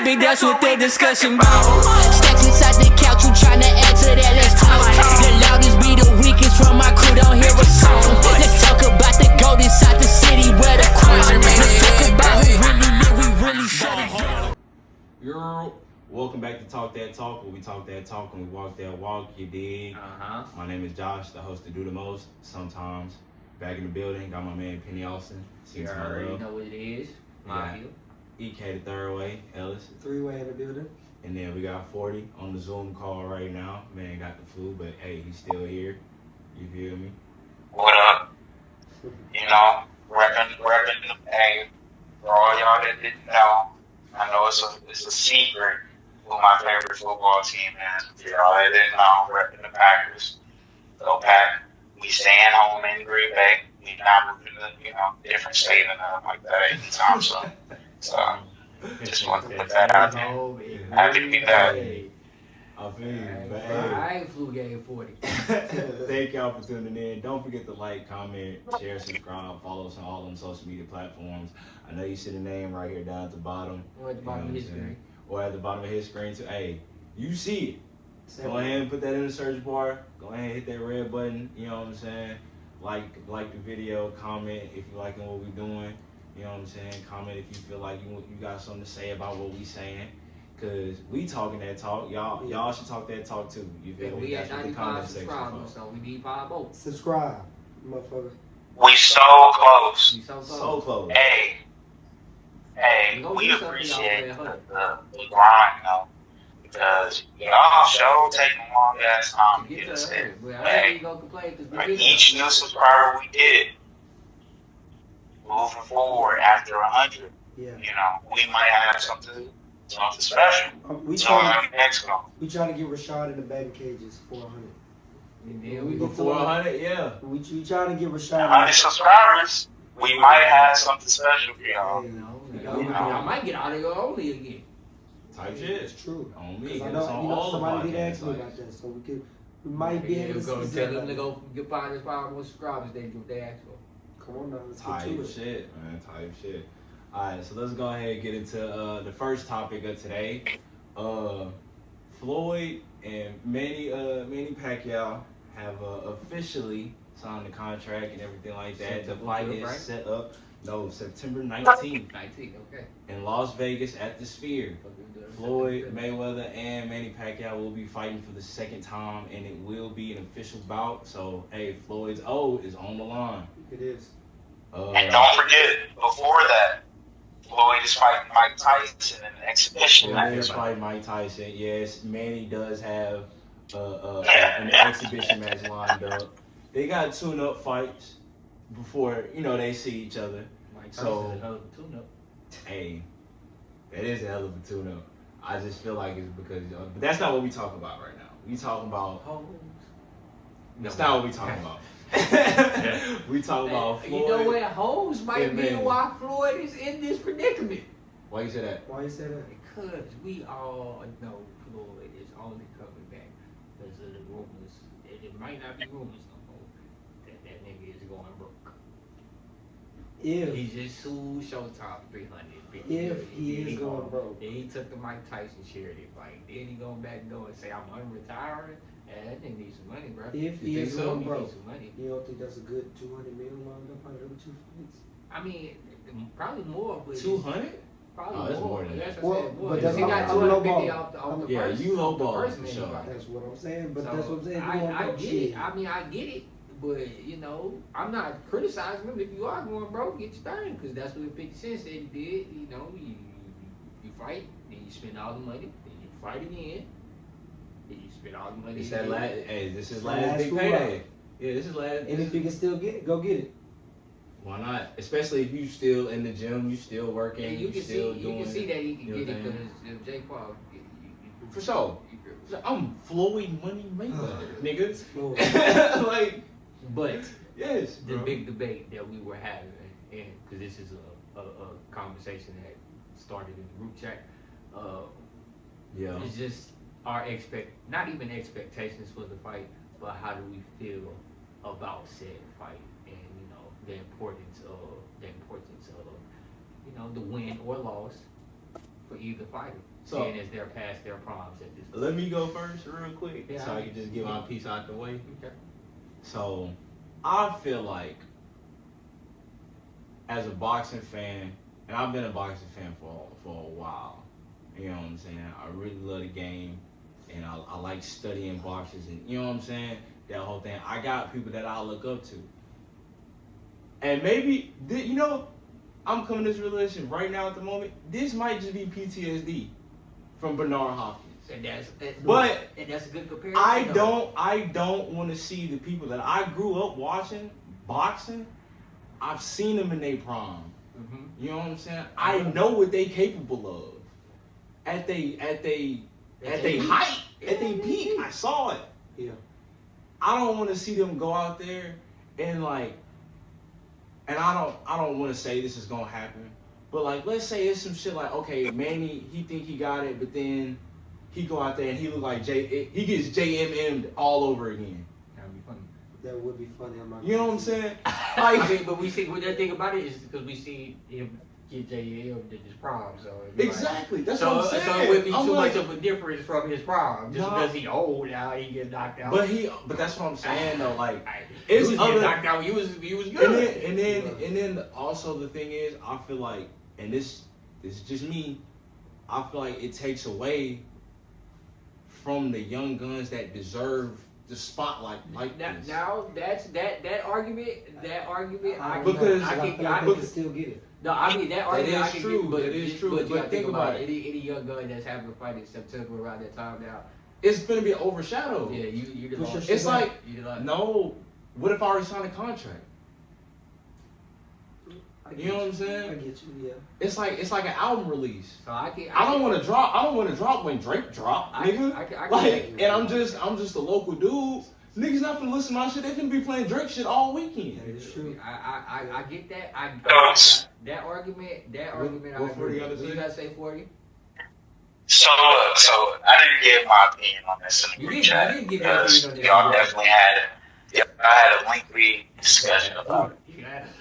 baby, that's what the discussion about. Stacks inside the couch, you tryna answer that, let's talk. The loudest be the weakest from my crew, don't hear a song. Let's talk about the gold inside the city where the crown. Let's talk about who really live, we really shut it down. Yo, welcome back to Talk That Talk, where we talk that talk and we walk that walk, you dig? My name is Josh, the host of Do The Most, sometimes. Back in the building, got my man Penny Austin. You already know what it is. Mafia. EK the third way, Ellis. Three-way in the building. And then we got 40 on the Zoom call right now. Man got the flu, but hey, he's still here. You feel me? What up? You know, repping. Hey, for all y'all that didn't know, I know it's a secret who my favorite football team is. For y'all that didn't know, repping the Packers. Go Pack. We staying home in Green Bay. We not moving to, different state and like that anytime soon. So, just wanted to put that out there. Happy to be back. I feel you, but I ain't Fluke game 40. Thank y'all for tuning in. Don't forget to like, comment, share, subscribe, follow us on all them social media platforms. I know you see the name right here down at the bottom. Or at the bottom of his screen. Or at the bottom of his screen too. Hey, you see it. Go ahead and put that in the search bar. Go ahead and hit that red button. You know what I'm saying? Like the video. Comment if you liking what we doing. You know what I'm saying? Comment if you feel like you got something to say about what we saying. Cause we talking that talk. Y'all should talk that talk too. You feel me? We at 95 subscribers, so we need 5 more. Subscribe, motherfucker. We so close. We So close. Hey, we appreciate the grind, though. Because y'all show taking a long ass time to get us there. Hey, for each new subscriber we get, moving forward after 100, we might have something special. We trying to get Rashad in the batting cages for 100. Before 100, yeah. We trying to get Rashad. 100 subscribers, we might have something special for y'all. I might get out of here only again. Type shit. It's true. On me. I know somebody did ask me about that, so we might be able to go tell them to go get 5 more subscribers. They ask for. Come on now, let's get type to it. Shit, man. Type shit. All right, so let's go ahead and get into the first topic of today. Floyd and Manny Pacquiao have officially signed the contract and everything like that. The fight is set up. No, September 19th. 19th, okay. In Las Vegas at the Sphere. Floyd Mayweather and Manny Pacquiao will be fighting for the second time, and it will be an official bout. So, hey, Floyd's O is on the line. It is. And don't forget, before that, Floyd is fighting Mike Tyson in an exhibition match. He is fighting Mike Tyson. Yes, Manny does have an exhibition match lined up. They got tune-up fights before they see each other. Mike Tyson is a hell of a tune-up. Hey, that is a hell of a tune-up. I just feel like it's because, but that's not what we talk about right now. We talk about hoes. That's not what we talking about. We talk about Floyd. You know what? Hoes might be why Floyd is in this predicament. Why you say that? Because we all know Floyd is only coming back because of the rumors. It might not be rumors no more that nigga is going broke. If he just sued Showtime 300. If he is going broke. Then he took the Mike Tyson charity fight. Then he going back door and say, I'm unretiring. Yeah, that nigga needs some money, bro. If he is going broke, money. You don't think that's a good $200 million lined up out of them 2 fights? I mean, probably more, but 200? Probably that's more than that. Well, but that's he got 250 off the yeah, first. You lowball for sure. That's what I'm saying. But so that's what I'm saying. I get it. I mean, I get it. But I'm not criticizing him. If you are going broke, get your thing, because that's what 50 Cent said he did. You fight, then you spend all the money, then you fight again. You spend all the money. It's that last. Hey, this is last big payday. Yeah, this is last. And if you can still get it, go get it. Why not? Especially if you still in the gym, you still working, and you still doing. You can see that he can get it because Jake Paul. For sure. I'm Floyd Money Mayweather, niggas. Like, but yes, the big debate that we were having, and because this is a conversation that started in the group chat. Yeah. It's just our not even expectations for the fight, but how do we feel about said fight, and the importance of the win or loss for either fighter. So seeing as they're past their proms at this point. let me go first real quick, Yeah, so I can just get my piece out the way. Okay. So I feel like as a boxing fan, and I've been a boxing fan for a while. You know what I'm saying? I really love the game, and I like studying boxers, and you know what I'm saying? That whole thing. I got people that I look up to, and maybe you know, I'm coming to this realization right now at the moment. This might just be PTSD from Bernard Hopkins. And that's a good comparison. I don't want to see the people that I grew up watching boxing. I've seen them in their prime. Mm-hmm. You know what I'm saying? I know what they capable of. At they height, at they peak. I saw it. Yeah. I don't want to see them go out there and and I don't want to say this is gonna happen, but like let's say it's some shit like, okay, Manny, he think he got it, but then he go out there and he look like he gets JMM'd all over again. That'd be funny. That would be funny. I'm not You know what I'm saying? I mean, but we see what that thing about it is because we see him get JM at his prom, so Exactly. That's so, what I'm saying. So it would be I'm too like, much of a difference from his prom, just because he old now, he get knocked out. But that's what I'm saying though. Like he was getting knocked out. He was good. And then also the thing is, I feel like, and this is just me, I feel like it takes away from the young guns that deserve the spotlight like this. Now that argument. I can still get it. No, I mean that argument. That is true. But that is true. But you gotta think about it. Any young gun that's having a fight in September around that time now, It's gonna be overshadowed. yeah, you Push your shit It's back. like no. What if I already signed a contract? You know what I'm I saying? get you, yeah. It's like an album release. So I don't want to drop. I don't want to drop when Drake dropped, nigga. And I'm just a local dude. Niggas not finna listen to my shit. They finna be playing Drake shit all weekend. That is true. I get that. That argument. What 40 gotta say? You gotta say 40. So I didn't give my opinion on this in the You group didn't chat give your because opinion on this. y'all definitely had a lengthy discussion about it.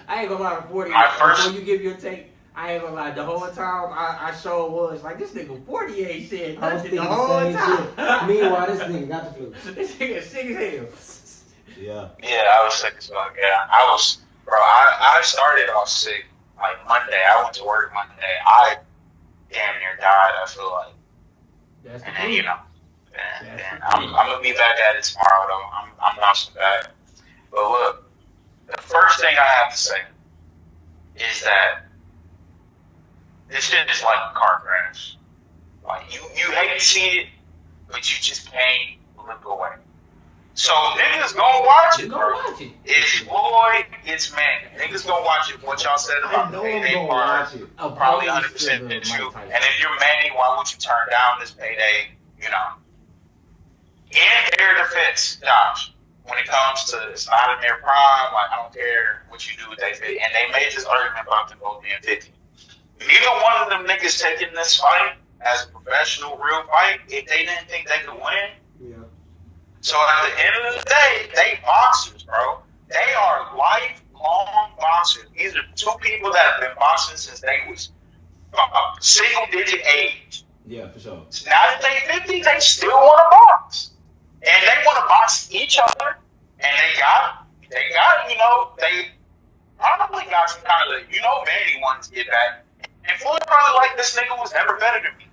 I ain't gonna lie to 40. My first- Before you give your take, I ain't gonna lie. The whole time I sure was like, this nigga 40 ain't said I was nothing thinking the whole the same time. shit. Meanwhile, this nigga got the flu. This nigga sick as hell. Yeah. Yeah, I was sick as fuck. Yeah, I started off sick like Monday. I went to work Monday. I damn near died. I feel like, That's the and then truth. you know, and I'm gonna be back at it tomorrow though. I'm bouncing back. But look, the first thing I have to say is that this shit is like a car crash. Like you hate to see it, but you just can't look away. So niggas gonna watch it, You bro. gonna watch it. It's Floyd, it's Manny. Niggas gonna watch it. What y'all said I about know the I'm payday gonna part, watch it. probably Opposed 100% to been Mike true. Tyson. And if you're Manny, why would you turn down this payday? You know. In their defense, Josh, when it comes to it's not in their prime, like I don't care what you do with that 50. And they made this argument about them both being 50. Neither one of them niggas taking this fight as a professional, real fight if they didn't think they could win. Yeah. So at the end of the day, they boxers, bro. They are lifelong boxers. These are two people that have been boxing since they was single digit age. Yeah, for sure. So now that they 50, they still want to box. And they want to box each other. And they got, they probably got some kind of, Manny wants to get back. And Floyd probably like this nigga was never better than me.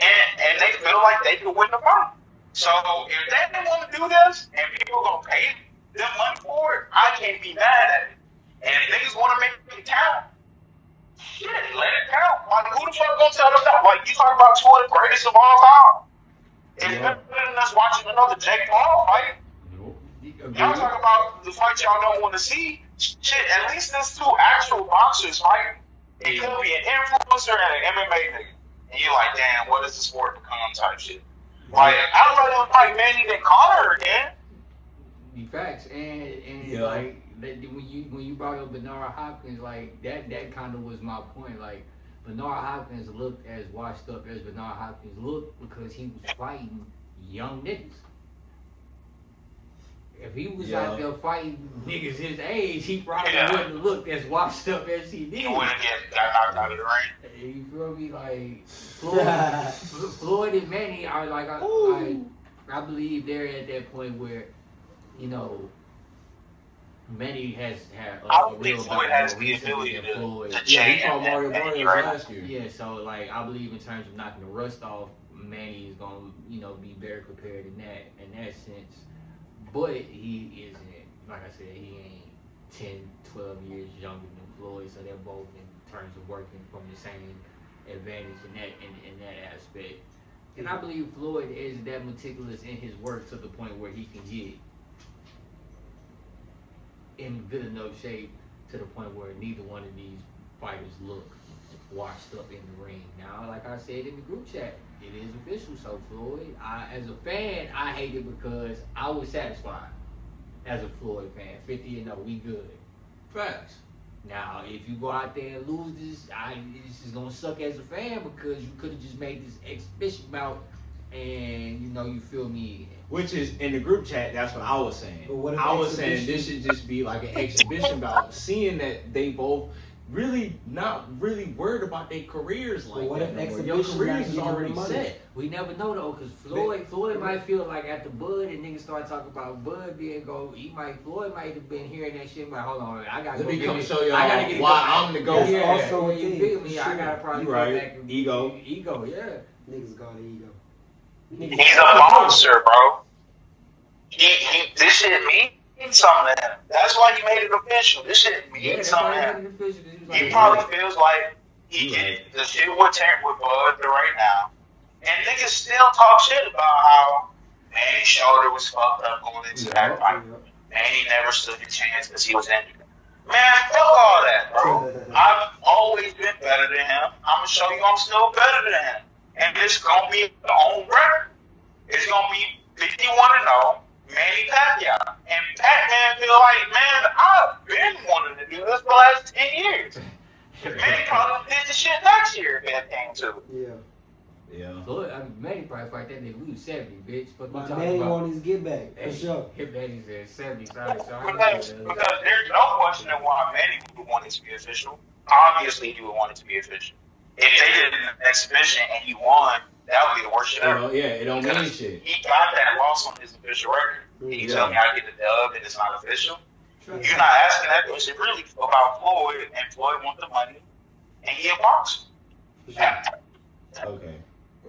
And they feel like they could win the fight. So if they didn't want to do this and people are going to pay them money for it, I can't be mad at it. And if niggas want to make it count, shit, let it count. Like, who the fuck gonna tell them that? Like, you talking about two of the greatest of all time. It's better than us watching another Jake Paul fight. Y'all talk about the fight y'all don't want to see. Shit, at least there's two actual boxers fighting. It could be an influencer and an MMA nigga. And you're like, damn, what is the sport become type shit? Like, I'd rather fight Manny than Conor again. The facts and like when you brought up Bernard Hopkins, like that kind of was my point. Like Bernard Hopkins looked as washed up as Bernard Hopkins looked because he was fighting young niggas. If he was out there fighting niggas his age, he probably wouldn't have looked as washed up as he did. He wouldn't got knocked out of the ring. You feel me? Like Floyd and Manny are like I believe they're at that point where, you know, Manny has had I don't real think Floyd has the ability to Yeah, change he fought Mario Barrios last year. Yeah, so like I believe in terms of knocking the rust off, Manny is gonna, you know, be better prepared in that sense. But he isn't, like I said, he ain't 10, 12 years younger than Floyd, so they're both in terms of working from the same advantage in that aspect. And I believe Floyd is that meticulous in his work to the point where he can get in good enough shape to the point where neither one of these fighters look washed up in the ring. Now, like I said in the group chat, it is official. So Floyd, as a fan, I hate it because I was satisfied as a Floyd fan. 50-0, we good. Facts. Now, if you go out there and lose this, this is gonna suck as a fan because you could have just made this exhibition bout, and you know, you feel me. Which is in the group chat. That's what I was saying. But what if I was saying exhibition- this should just be like an exhibition bout, seeing that they both really not really worried about their careers like what that. if No more. Your exhibition careers not is getting already the money? set. We never know though, because Floyd might feel like at the Bud and niggas start talking about Bud being Floyd might have been hearing that shit. Like, hold on, I gotta Let go me get come it. show y'all I gotta get it why going. I'm the GOAT. That's Yeah, also a you thing, feel me? for I sure. gotta probably You go right. back and Ego. yeah. Niggas got an ego. He's a monster, bro. This shit means something to him. That's why he made it official. This shit means something to him. He probably feels like he did the shit with Bud right now. And niggas still talk shit about how Manny's shoulder was fucked up going into that fight. Manny never stood a chance because he was injured. Man, fuck all that, bro. I've always been better than him. I'm going to show you I'm still better than him. And it's going to be on record. It's going to be 51-0, Manny Pacquiao. And Pac-Man feel like, man, I've been wanting to do this for the last 10 years. Manny probably did the shit next year if it came to it. Yeah. Yeah. Floyd, Manny probably fight that nigga. We was 70, bitch. What My you talking Manny about? want his get back, for sure. Hip Manny said 70, sorry. Because there's no question in why Manny would want it to be official. Obviously, he would want it to be official. If they did an exhibition and he won, that would be the worst shit ever. Yeah, it don't mean shit. He got that loss on his official record. You tell me I get the dub and it's not official? You're not asking that question really about Floyd, and Floyd wants the money, and he a boxer. Okay.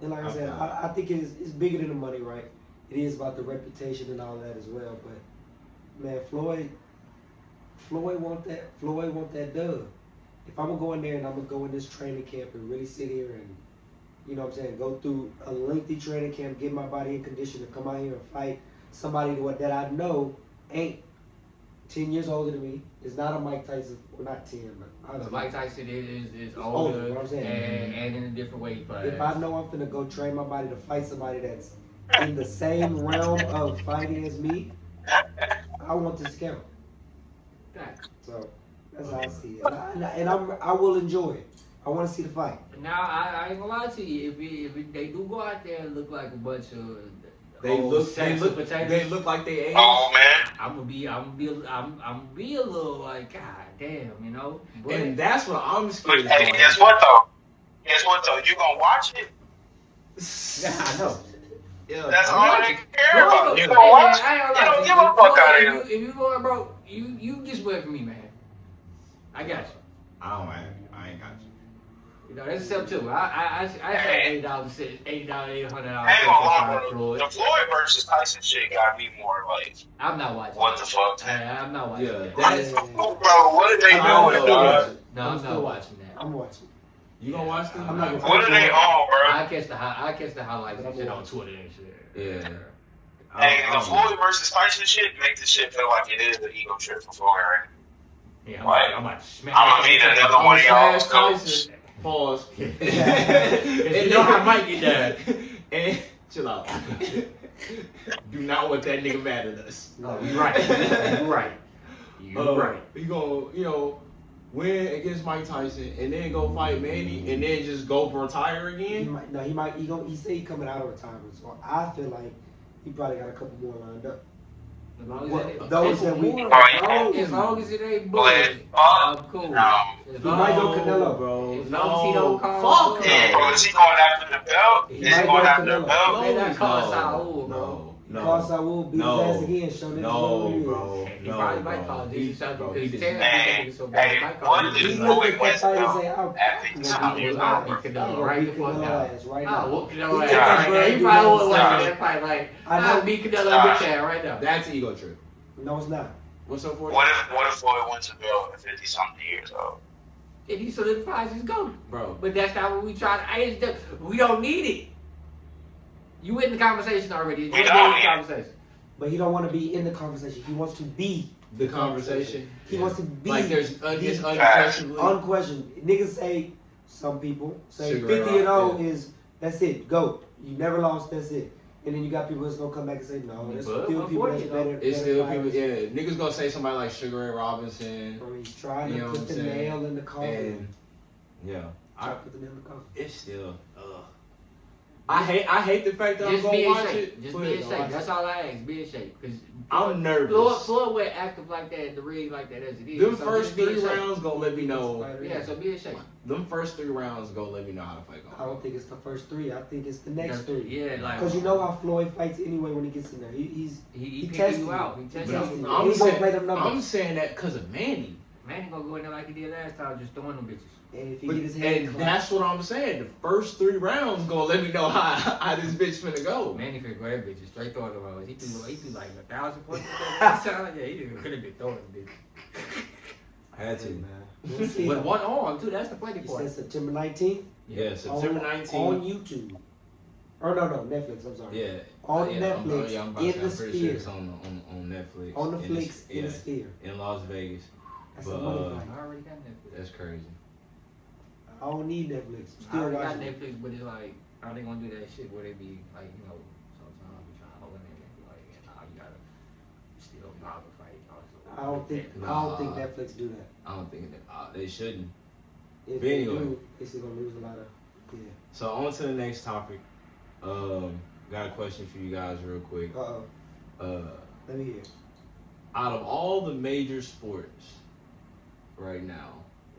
And like I said, I think it's bigger than the money, right? It is about the reputation and all that as well. But man, Floyd want that dub. If I'm gonna go in there and I'm gonna go in this training camp and really sit here and, you know what I'm saying, go through a lengthy training camp, get my body in condition to come out here and fight somebody that I know ain't 10 years older than me, is not a Mike Tyson, well not 10, but Mike Tyson is older, older, what I'm saying. and in a different way. But if I know I'm finna go train my body to fight somebody that's in the same realm of fighting as me, I want this count. So that's how I see it, and I will enjoy it. I want to see the fight. Now I ain't gonna lie to you. If they do go out there and look like a bunch of They look like they age. Oh man, I'm gonna be a little like, God damn, you know. But And that's what I'm scared of. hey, guess what though? You gonna watch it? yeah, I know. Yeah. That's I'm all watching. they care about. You Hey, gonna watch man, I it? ain't You gonna don't lie give to a you. fuck out of here. If you going, bro, you just wait for me, man. I got you. I ain't got you. You know, that's a step too. I say $80, $800. I ain't gonna lie, bro. The Floyd versus Tyson shit got me more like, I'm not watching. what the fuck? I'm not watching. Yeah, that. that's. Bro, what are they doing, dog? No, I'm not watching that. I'm watching. You gonna watch them? I'm not gonna- What are they on, bro? I catch the highlights and shit on Twitter and shit. Yeah. Hey, the Floyd versus Tyson shit make this shit feel like it is the ego trip for Floyd, right? Yeah, Like, I'm about to smash. I'm gonna need another one of y'all's goats. Pause. You know I might get that. And chill out. Do not want that nigga mad at us. No, you're right. You're right. You're right. You gonna, win against Mike Tyson and then go fight Manny and then just go retire again? He say he coming out of retirement, so I feel like he probably got a couple more lined up. As long as What- it ain't, those that we- as long as it ain't bullying, I'm cool. No. As He long might as- go Canelo. bro. As long as he don't call Fuck Canelo. Yeah, bro, is he going after the belt? He Is he might going go after the Canelo. belt? Man, that he's call no, Saul, bro. no, He calls Saul, beat his ass again, show niggas no, who he is. bro. He No, probably might bro. call He- this something bro, he because did Terry not. Hey, is so bad. He hey, might call what this. did He Floyd looked at that wins fight and belt say, "I'll at beat 50-something years I'll old, bro? beat Canelo right the fuck now. ass right I'll now. whoop Canelo He ass got right that now. He brand probably new would watch ass. that fight like, I know. I'll beat Canelo with Chad right now. That's ego trip. No, it's not. What's up for What if Floyd wins the belt at 50-something years old? And he solidifies his goal. bro? But that's not what we try to. We don't need it. You in the conversation already. We You don't in the need it. conversation. But he don't want to be in the conversation. He wants to be The conversation. He wants to be like there's the- it's unquestionably. unquestioned. Niggas say, some people say Sugar 50 and Rock, 0 is, that's it, go. You never lost, that's it. And then you got people that's going to come back and say, no, there's But still people that's 140 better. It's better still people. fighters. Yeah, niggas gonna say somebody like Sugar Ray Robinson. Bro, he's trying You to know put what the I'm saying? nail in the coffin. And yeah, Trying to put the nail in the coffin. it's still. I hate the fact that I'm Just be gonna in watch shape. it. Just but be in shape. That's all I ask. Be in shape. Because I'm nervous. Floyd went active like that in the ring like that as it is. Them So first just be in 3 shape. rounds gonna let me know. Yeah, so be in shape. Them first 3 rounds gonna let me know how to fight. I don't think it's the first 3. I think it's the next 3. Yeah, like Because you know how Floyd fights anyway when he gets in there. He he tested picking you you. out. He He testing tested you. you. I'm He gonna saying- play them numbers. I'm saying that because of Manny. Man, he gonna go in there like he did last time, just throwing them bitches. And if he But, get his head and clapped, that's what I'm saying. The first 3 rounds gonna let me know how this bitch finna go. Man, he finna go that bitch straight throwing them out. He threw like 1,000 points. Yeah, he just could have been throwing them bitches. Had to. man. We'll see. With one arm too. That's the funny He part. said September 19th. Yeah, September on 19th. YouTube. Or no, Netflix. I'm sorry. Yeah. On yeah, Netflix, I'm about to in say, the I'm pretty sure sphere. it's on Netflix. On the In flicks, in yeah, the sphere. in Las Vegas. That's But, a money uh, fight. I already got Netflix. That's crazy. I don't need Netflix. I Still already got watching it. Netflix, but it's like, how they gonna do that shit where they be like, you know, sometimes we trying to hold in there and be like, yeah, nah, you gotta still know how to fight. Also. I don't think Netflix do that. I don't think that they shouldn't. If But they anyway. do, they're still gonna lose a lot of. Yeah. So on to the next topic. Got a question for you guys real quick. Let me hear. Out of all the major sports right now,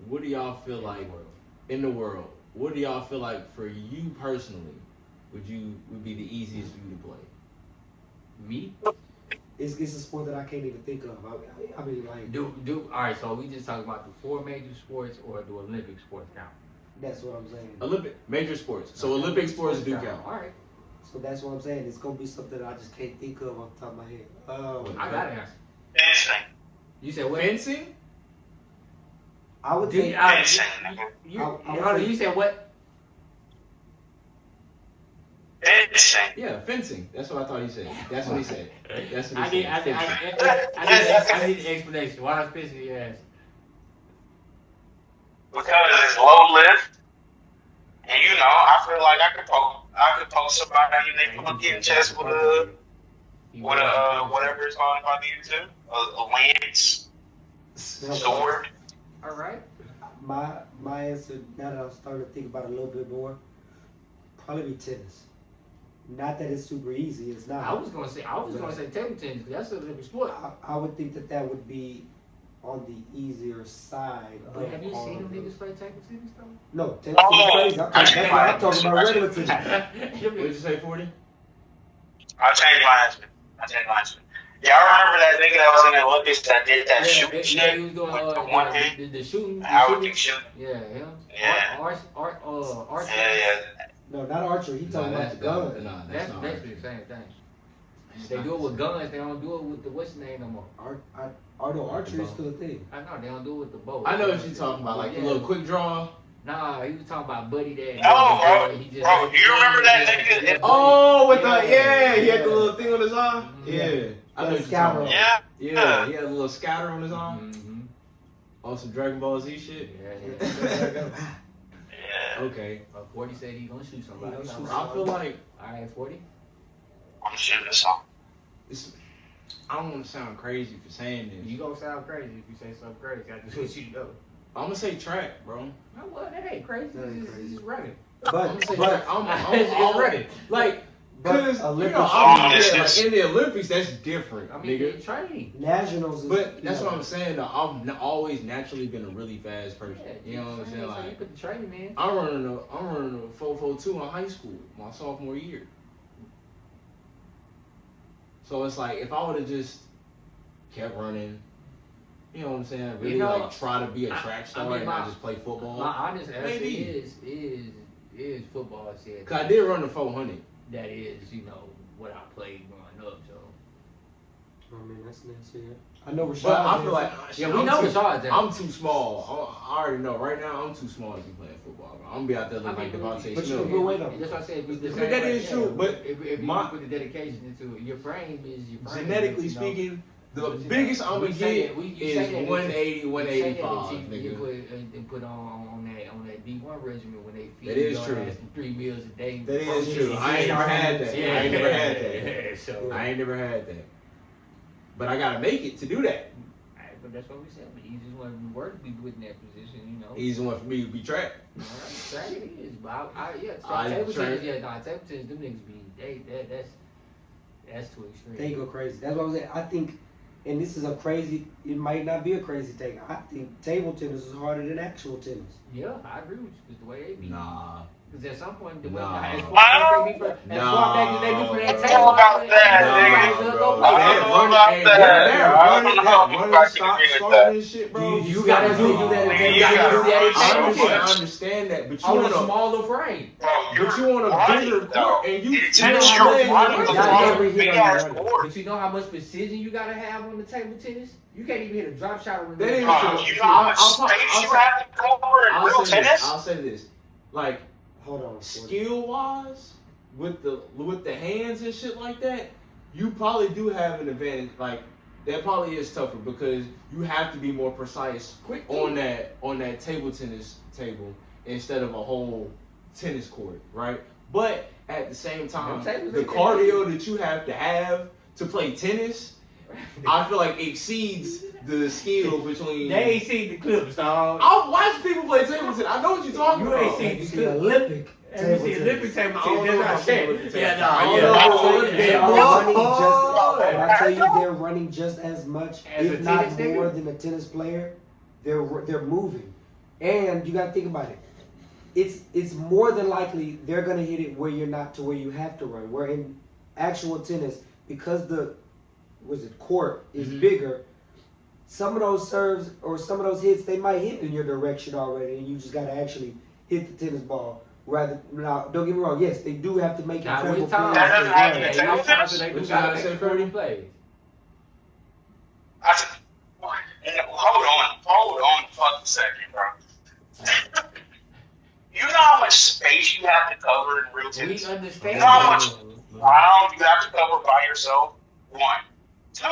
what do y'all feel like in the world? What do y'all feel like for you personally would be the easiest for you to play? Me? It's a sport that I can't even think of. I mean, like, Do all right. So we just talk about the 4 major sports or the Olympic sports count. that's what I'm saying. Olympic major sports. So Olympic sports do count. All right. So that's what I'm saying. It's gonna be something that I just can't think of off the top of my head. I got an answer. Fencing. You said what? Fencing? I would Dude, say. Fencing, nigga. You said what? Fencing. Yeah, fencing. That's what I thought he said. That's what he said. That's what I he need said. I need an explanation. Why is fencing your ass? Because it's low lift. And you know, I feel like I could poke somebody and they put up in chest with a whatever it's called by the YouTube. A lance. Sword. All right. My answer, now that I'm starting to think about it a little bit more, probably be tennis. Not that it's super easy. It's not. I was gonna say table tennis because that's a Olympic sport. I would think that would be on the easier side. But have you all seen of them them. niggas play table tennis though? No, table tennis is crazy. I'm talking about regular tennis. What did you say, 40? I'll change my answer. Y'all remember that nigga that was in the Olympics that did that shooting Yeah, shit he was doing with the one hand? the shooting. I would think shooting. Yeah, him. Yeah. Archer. Yeah. No, not archery. He talking about the gun. No, That's not basically the same thing. They do it with guns. They don't do it with the what's the name no more. Archery is still a thing. I know they don't do it with the bow. I know what you're talking about, like the little quick draw. Nah, he was talking about Buddy that. No, bro. He just Bro, do you remember that nigga? Oh, with the he had the little thing on his arm. Mhm. Yeah, I know what you're Scout. talking about. Yeah. Yeah, he had a little scatter on his arm. Mm-hmm. On some Dragon Ball Z shit. Yeah. Yeah. Okay. 40 said he gonna shoot somebody. He gonna shoot I feel like All right, 40. I'm shooting this song. it's, I don't want to sound crazy for saying this. You gonna sound crazy if you say something crazy. I just want you to know. I'm gonna say track, bro. No, well, that ain't crazy. That ain't It's crazy. just running. I'm gonna say But track. It's I'm ready. like Because Olympics, like in the Olympics, that's different, I mean, nigga. they train. Nationals, But that's what I'm saying. Though I've always naturally been a really fast person. You know what I'm saying? So you Like put the training in. I'm running a 4.42 in high school, my sophomore year. So it's like if I would have just kept running, you know what I'm saying? Really like try to be a track star and not just play football. My honest answer is football. Said Cause I did run the 400. That is, what I played growing up. So I mean, that's nasty. Yeah. I know Rashad. But I feel like we know Rashad. I'm too small. I already know. Right now, I'm too small to be playing football. Bro. I'm gonna be out there looking like Devontae But you Smith. can go though. That's what I said. That is true. But if you put the dedication into it, your frame is your frame. Genetically speaking, the biggest I'm gonna get is 180, 185. You put on that D1 regimen when they feed that is your true. ass 3 meals a day. That is true. I ain't never had that. Yeah. I ain't never had that. So I ain't never had that. But I gotta make it to do that. But that's what we said. The easiest one to work to be put in that position, Easy one for me to be tracked. Track it is, but I table track- tennis, table tennis, them niggas be that's too extreme. They go crazy. That's what I'm saying. I think, and this is it might not be a crazy take. I think table tennis is harder than actual tennis. Yeah, I agree with you. Because the way they be. Nah. Because at some point, as Nah. far back as they be for that table, about that, starting this shit, bro. You gotta do that. I understand that, but you On a want smaller frame. But you want a bigger court, and you It's true. But you know how much precision you gotta have on the table tennis? You can't even hit a drop shot on the That is You know how much space you have to cover in real tennis? I'll say this, like Hold on. skill wise, with the hands and shit like that, you probably do have an advantage. Like that probably is tougher because you have to be more precise on that table tennis table instead of a whole tennis court, right? But at the same time, the cardio that you have to play tennis, I feel like exceeds the skill between. They ain't seen the clips, dog. I've watched people play table tennis. I know what you're talking about. You ain't seen You see Olympic table tennis. Olympic table I don't know tennis. about Olympic table Yeah, When I tell you they're running just as much, As a if not tennis nigga? more than a tennis player, they're moving, and you got to think about it. It's more than likely they're gonna hit it where you're not to where you have to run. Where in actual tennis, because the court is bigger, some of those serves or some of those hits they might hit in your direction already, and you just gotta actually hit the tennis ball. Rather, now don't get me wrong. Yes, they do have to make incredible plays. That doesn't happen in table What tennis? you gotta say, Freddie? plays. I said, hold on, fuck a second, bro. You know how much space you have to cover in real tennis? We understand. You know how much ground you have to cover by yourself? 1. 2,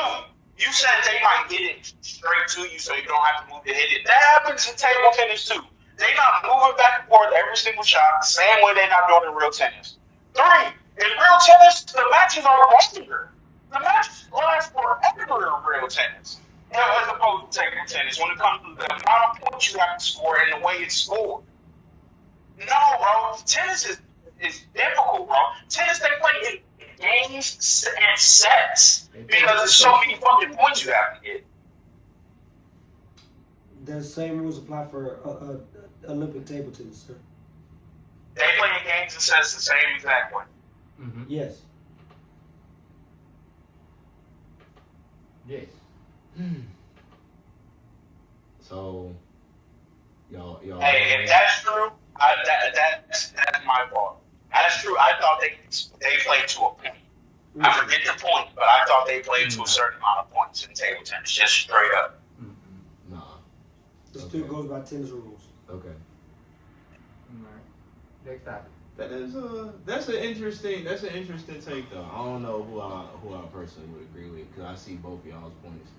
you said they might get it straight to you so you don't have to move to hit it. That happens in table tennis too. They not moving back and forth every single shot the same way they're not doing in real tennis. 3, in real tennis, the matches are longer. The matches last forever in real tennis. As opposed to table tennis, when it comes to the amount of points you have to score and the way it's scored. No, bro. Tennis is difficult, bro. Tennis, they play in games and sets because there's so many fucking points you have to get. The same rules apply for Olympic table tennis, sir. They play in games and sets the same exact way. Mm-hmm. Yes. Yes. So, y'all. Hey, if that's true, that's my fault. That's true. I thought they played to a point. I forget the point, but I thought they played to a certain amount of points in table tennis, just straight up. Nah. It still goes by tennis rules. Okay. Alright. Next topic. That's an interesting take though. I don't know who I personally would agree with because I see both of y'all's points.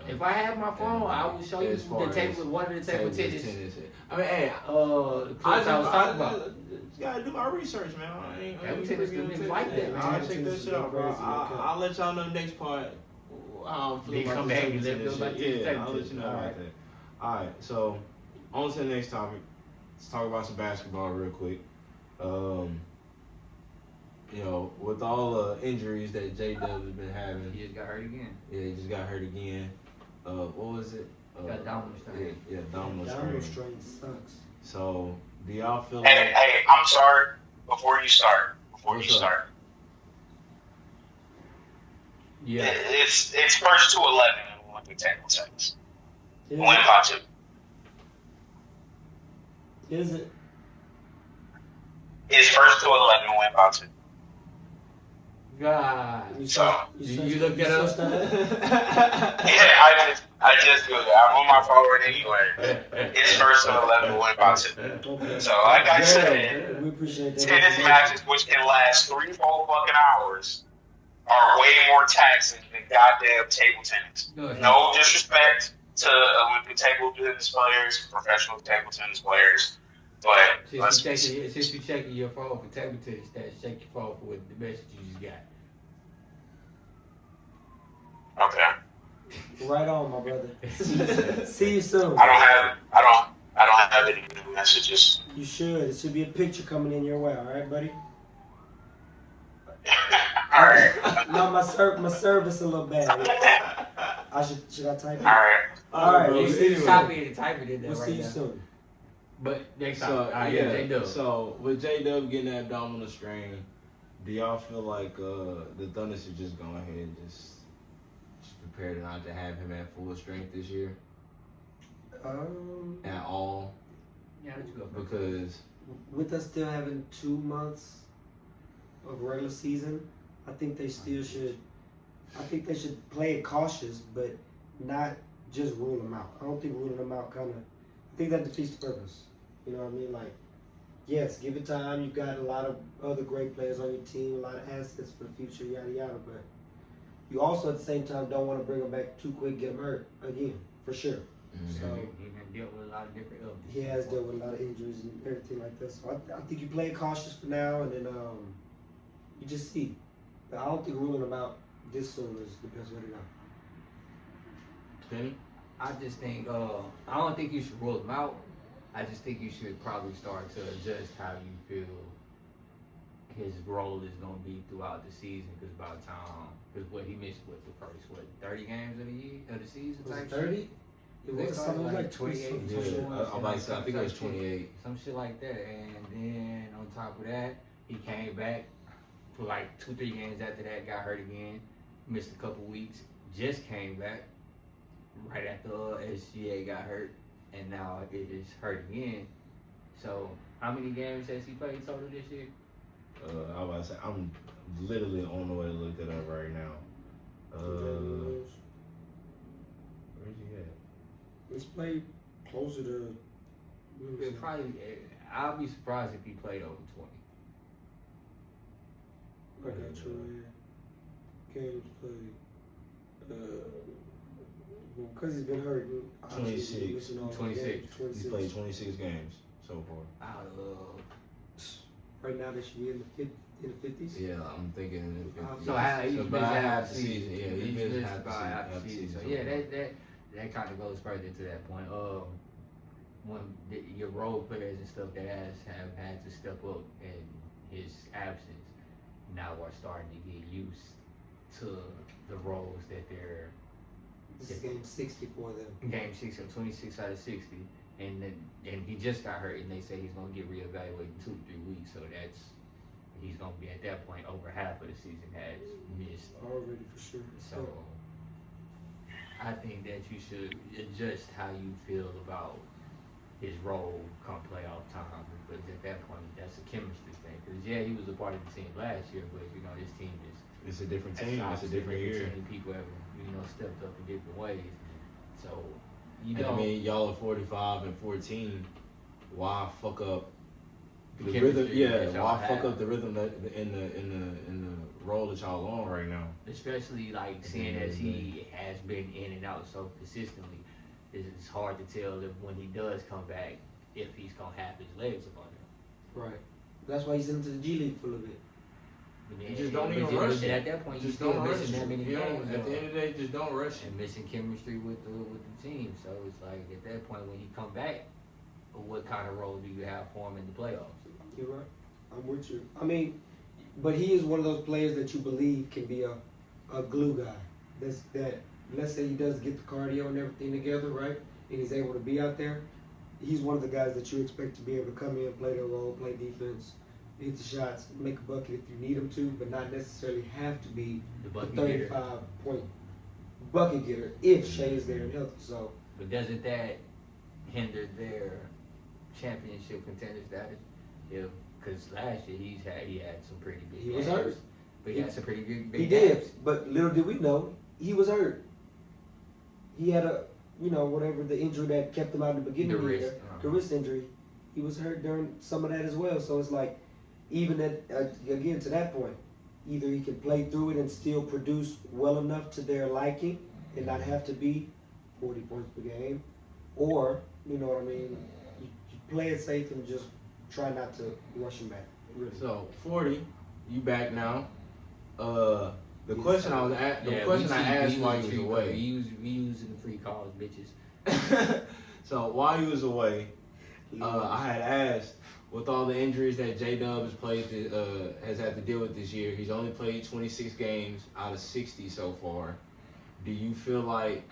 If I had my phone, I would show you the table, one of the table tennis. I mean, hey, the clips I was talking about. Gotta do my research, man. I ain't tennis students like that, man. I'll check that shit out, bro. I'll let y'all know next part how I'm feeling about the table tennis shit. Yeah, I'll let you know about that. All right, so on to the next topic. Let's talk about some basketball real quick. you know, with all the injuries that J-Dub has been having. He just got hurt again. Yeah, he just got hurt again. What was it? Got abdominal strain. Yeah, abdominal Abdominal strain. strain sucks. So, do y'all feel Hey, like... hey, I'm sorry. Before you start, What's up? Yeah. it's first to 11 in Olympic table tennis. Is Win it? by 2. Is it? It's first to 11 and win by 2. God. You looked that up? Yeah, I just do that. I'm on my phone anyway. It's first to 11 and win by 2. Okay. So, like I said, We appreciate that. tennis matches, which can last 3 whole fucking hours, are way more taxing than goddamn table tennis. No disrespect to Olympic table tennis players, professional table tennis players, but Since you checking your phone for table tennis stats, check your phone for what the message you just got. okay. Right on, my brother. See you soon. I don't have any new messages. You should. It should be a picture coming in your way. All right, buddy. All right. No, my service a little bad. Should I type it? All right. All right. bro, We'll see you anyway. Copy soon. it and type it in there We'll right see you now. soon. But next time, So, yeah, J-Dub. so with J-Dub getting that abdominal strain, do y'all feel like the Thunder should just go ahead and just prepare to not to have him at full strength this year at all? Yeah, let's go. Because with us still having 2 months of regular season, I think they still should. I think they should play it cautious, but not just rule them out. I don't think ruling them out kind of. I think that defeats the purpose. You know what I mean? Like, yes, give it time. You've got a lot of other great players on your team, a lot of assets for the future, yada yada. But you also at the same time don't want to bring them back too quick, get them hurt again, for sure. Mhm. So He's been dealt with a lot of different illnesses. he has dealt with a lot of injuries and everything like that. So I think you play it cautious for now, and then you just see. But I don't think ruling them out this soon is the best way to go. Penny? I just think, I don't think you should rule them out. I just think you should probably start to adjust how you feel his role is going to be throughout the season. Because by the time, because what he missed with the first 30 games of the season Was type it shit? 30? It They was started something like 28, 28. Yeah, I'm about to say, I think it was 28. Some shit like that. And then on top of that, he came back for like 2-3 games after that, got hurt again, missed a couple weeks, just came back right after SGA got hurt, and now it is hurt again. So how many games has he played total this year? I was about to say, I'm literally on the way to look it up right now. Where's he at? Let's play closer to. Probably, I'll be surprised if he played over 20. I got you. Yeah. Games played. Because he's been hurt. 26. 26. He's played 26 games so far. Out of Right now, they should be in the 50s. Yeah, I'm thinking in the 50s. so he's about missed half the season. Yeah, he's missed missed half the about season. half the season. So yeah, that kind of goes further to that point. When your role players and stuff that have had to step up in his absence now are starting to get used to the roles that they're. This is game 60 for them. Game 6 of 26 out of 60, and he just got hurt, and they say he's gonna get reevaluated in 2-3 weeks. So he's gonna be at that point over half of the season has missed. Already for sure. So I think that you should adjust how you feel about his role come playoff time, because at that point that's a chemistry thing. Because yeah, he was a part of the team last year, but you know this team is. It's a different team. It's a different year. People have stepped up in different ways. So I mean, y'all are 45 and 14. Why fuck up the chemistry rhythm? Yeah, that y'all why fuck have. up the rhythm in the role that y'all on right now? Especially like seeing as he has been in and out so consistently, it's hard to tell if when he does come back if he's gonna have his legs up on him. Right. That's why he's into the G League for a little bit. Just don't even rush it. At that point, you're Just still don't rush missing that many it. games. At the end of the day, just don't rush it. And missing chemistry with the team. So it's like at that point when you come back, what kind of role do you have for him in the playoffs? You're right. I'm with you. I mean, But he is one of those players that you believe can be a glue guy. That let's say he does get the cardio and everything together, right? And he's able to be out there. He's one of the guys that you expect to be able to come in, play their role, play defense, hit the shots, make a bucket if you need him to, but not necessarily have to be the 35-point bucket getter if Shea is there and healthy. So, but doesn't that hinder their championship contender status? Because last year he had some pretty big. He was hurt. But he had some pretty big. He did, but little did we know he was hurt. He had whatever the injury that kept him out in the beginning of the year, the wrist injury. He was hurt during some of that as well. So it's like, even again to that point, either he can play through it and still produce well enough to their liking and not have to be 40 points per game, or you know what I mean, you play it safe and just try not to rush him back. Really. So 40, you back now. The question I asked while you was away. We using the free calls, bitches. So while you was away, I had asked, with all the injuries that J-Dub has had to deal with this year, he's only played 26 games out of 60 so far. Do you feel like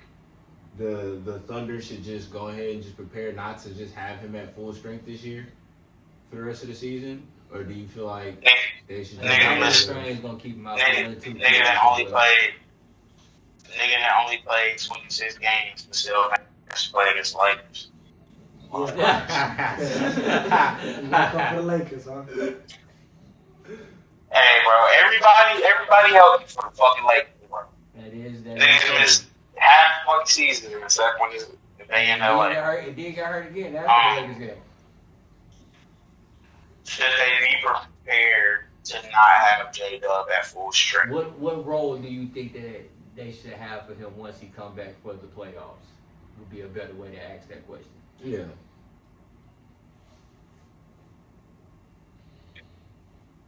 the Thunder should just go ahead and just prepare not to just have him at full strength this year for the rest of the season? Or do you feel like they should just gonna keep him out? Nigga that only played 26 games but still has to play against the Lakers. Not come for the Lakers, huh? Hey, bro, everybody healthy for the fucking Lakers, bro. Niggas missed half the fucking season except when they in LA. It did get hurt again. That's the Lakers game. Should they be prepared to not have J-Dub at full strength? What role do you think that they should have for him once he come back for the playoffs? Would be a better way to ask that question. Yeah.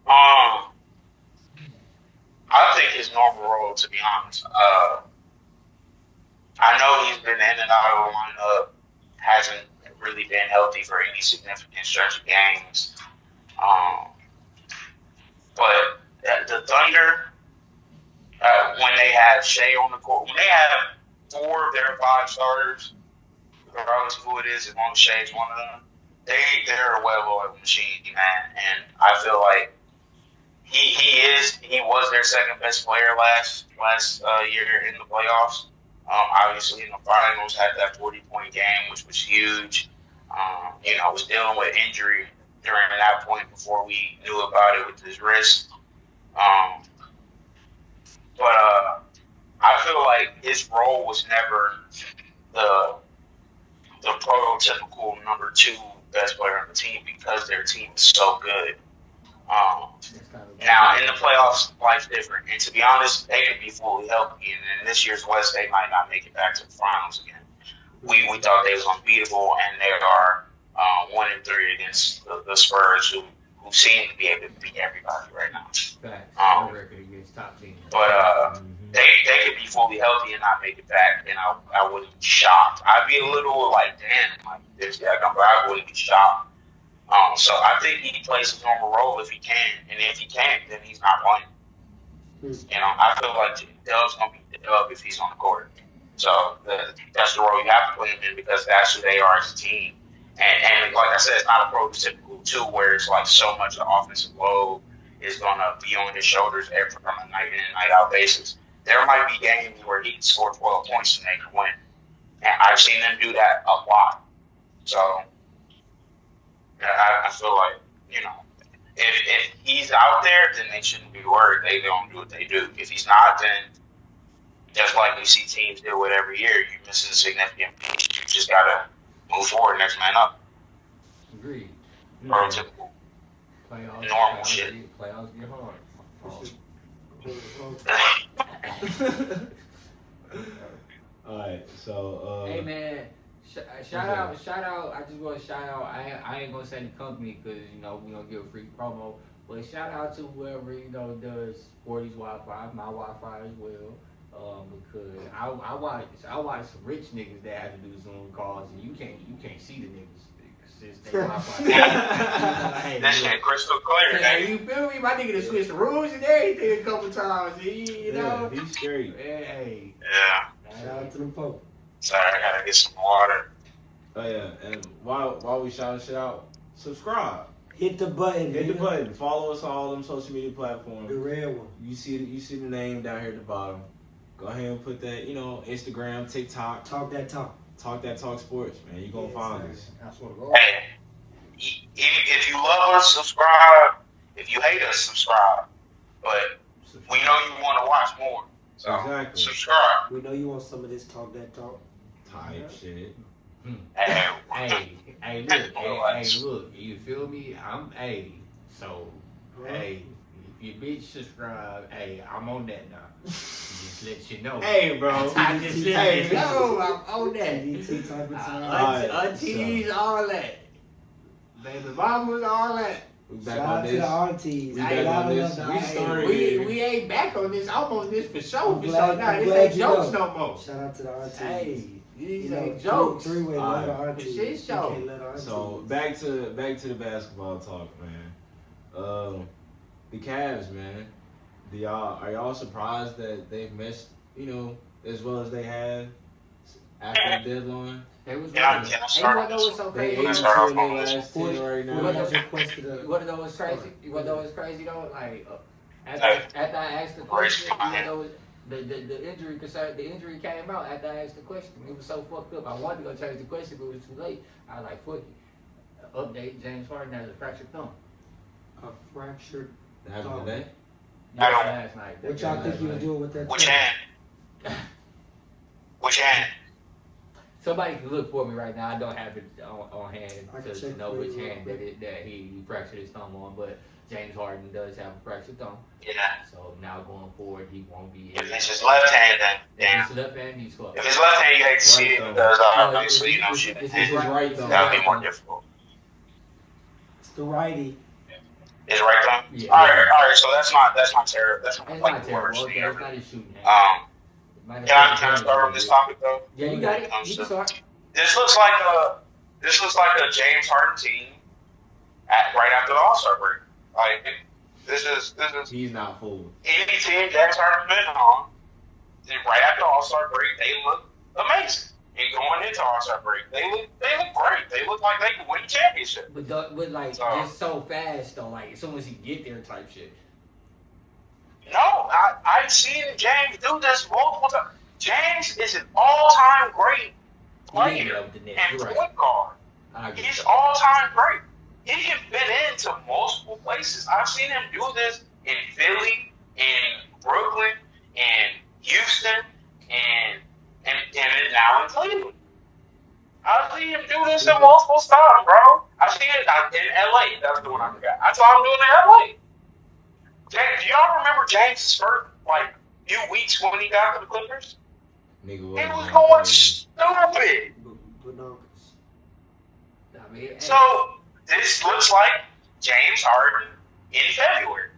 I think his normal role, to be honest. I know he's been in and out of the lineup, hasn't really been healthy for any significant stretch of games. But the Thunder, when they have Shea on the court, when they have 4 of their 5 starters, regardless of who it is, as long as Shea's one of them, they're a well-oiled machine, man. And I feel like he was their second best player last year in the playoffs. Obviously, in the finals, had that 40-point game, which was huge. Was dealing with injury during that point before we knew about it with his wrist. But I feel like his role was never the prototypical number 2 best player on the team because their team is so good. Now, in the playoffs, life's different. And to be honest, they could be fully healthy. And in this year's West, they might not make it back to the finals again. We thought they was unbeatable, and they are 1-3 against the Spurs, who seem to be able to beat everybody right now. Record against top teams. But they could be fully healthy and not make it back, and I wouldn't be shocked. I'd be a little like, damn, like this guy come back, I wouldn't be shocked. So I think he plays his normal role if he can, and if he can't, then he's not playing. I feel like Dub's gonna be Dub if he's on the court. So that's the role you have to put him in because that's who they are as a team. And like I said, it's not a prototypical 2 where it's like so much of the offensive load is gonna be on his shoulders from a night in and night out basis. There might be games where he can score 12 points and they can win, and I've seen them do that a lot. So. I feel like, if he's out there, then they shouldn't be worried. They don't do what they do. If he's not, then just like we see teams do it every year, you're missing a significant piece. You just got to move forward, next man up. Agreed. Prototypical. Playoffs, normal shit. Playoffs get hard. All right, so hey man, shout out! I just want to shout out. I ain't gonna say the company because we don't give a free promo. But shout out to whoever does 40's Wi-Fi, my Wi-Fi as well. Because I watch some rich niggas that have to do Zoom calls, and you can't see the niggas. Just take my pocket. That shit crystal clear, Hey, nigga. you feel me? My nigga done switched the rules and everything a couple times. You know? Yeah, he's straight. Hey. Yeah. Shout out to them folks. Sorry, I gotta get some water. Oh yeah, and while we shouting shit out, subscribe. Hit the button. Hit the nigga. button. Follow us on all them social media The platforms. real one. You see the name down here at the bottom. Go ahead and put that, Instagram, TikTok, Talk that talk. Talk That Talk Sports, man. You gonna Yes, find sir. us. I swear to God. Hey, if you love us, subscribe. If you hate us, subscribe. But we know you want to watch more. So Exactly. subscribe. We know you want some of this talk that talk. Type shit. Hey, look, you feel me? Hey, if your bitch subscribe, hey, I'm on that now. Just let you know. Hey, bro. I just let you know I'm on that. TDT type of time. Aunties, all that. Baby mamas, all that. We back Shout on out to this. the aunties. We A back lot on of this. love to We aunties. started. We ain't back on this. I'm on this for sure. I'm For glad- sure. Nah, I'm this glad ain't you jokes know. no more. Shout out to the aunties. Hey, these You know, ain't jokes. Three-way love the Alright. aunties. Shit You show. can't let aunties. So back to the basketball talk, man. The Cavs, man. Are y'all surprised that they've missed, as well as they have after the deadline? They was Yeah, running. yeah, Hey, you sorry. wanna know what's so They crazy? 82 in their last 10 right What now. was your question? You wanna know what's crazy? You wanna know what's crazy though? Like after I asked the Raise question, my you hand. know, the injury came out after I asked the question. It was so fucked up. I wanted to go change the question, but it was too late. I was like, fuck it. Update: James Harden has a fractured thumb. A fractured. That happened today? I don't- Last night. What y'all think he was doing with that? Which thing? hand? Which hand? Somebody can look for me right now. I don't have it on hand I can to check know for which you real hand quick. that he fractured his thumb on, but James Harden does have a fractured thumb. Yeah. So now going forward, he won't be. If it's his left hand, then If damn. it's his left hand, he's fucked. If it's left hand, you hate to see Right it thumb. because No, obviously, it's shit. his It's his right thumb. That'll be more difficult. It's the righty. His right thumb. Yeah. All right. So that's not terrible. That's not It's like not the terrible. worst Okay, thing it's ever. not his shooting hand. Can I start on this topic though? Yeah, you got it. You can start. This looks like a James Harden team right after the All-Star break. Like this is He's not fooled. any team James Harden's been on. Right after the All-Star break, they look amazing. And going into All-Star break, they look great. They look like they can win the championship. But like So- just so fast though. Like as soon as he get there, type shit. No, I've seen James do this multiple times. James is an all-time great He did get player up with the net. and You're right. point guard. I agree. He's all-time great. He can fit into multiple places. I've seen him do this in Philly, in Brooklyn, in Houston, and now in Cleveland. I've seen him do this in multiple stops, bro. I've seen it in LA. That's the one I forgot. I saw him doing it in LA. James, do y'all remember James' first few weeks when he got to the Clippers? Nigga He wasn't was that going crazy. stupid. Bananas. I mean, hey, So this looks like James Harden in February.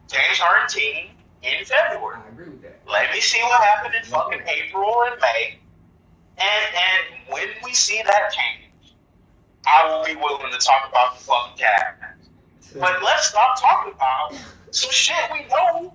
James Harden team in February. I agree with that. Let me see what happened in fucking April and May. And when we see that change, I will be willing to talk about the fucking Cavs. But let's stop talking about some shit we know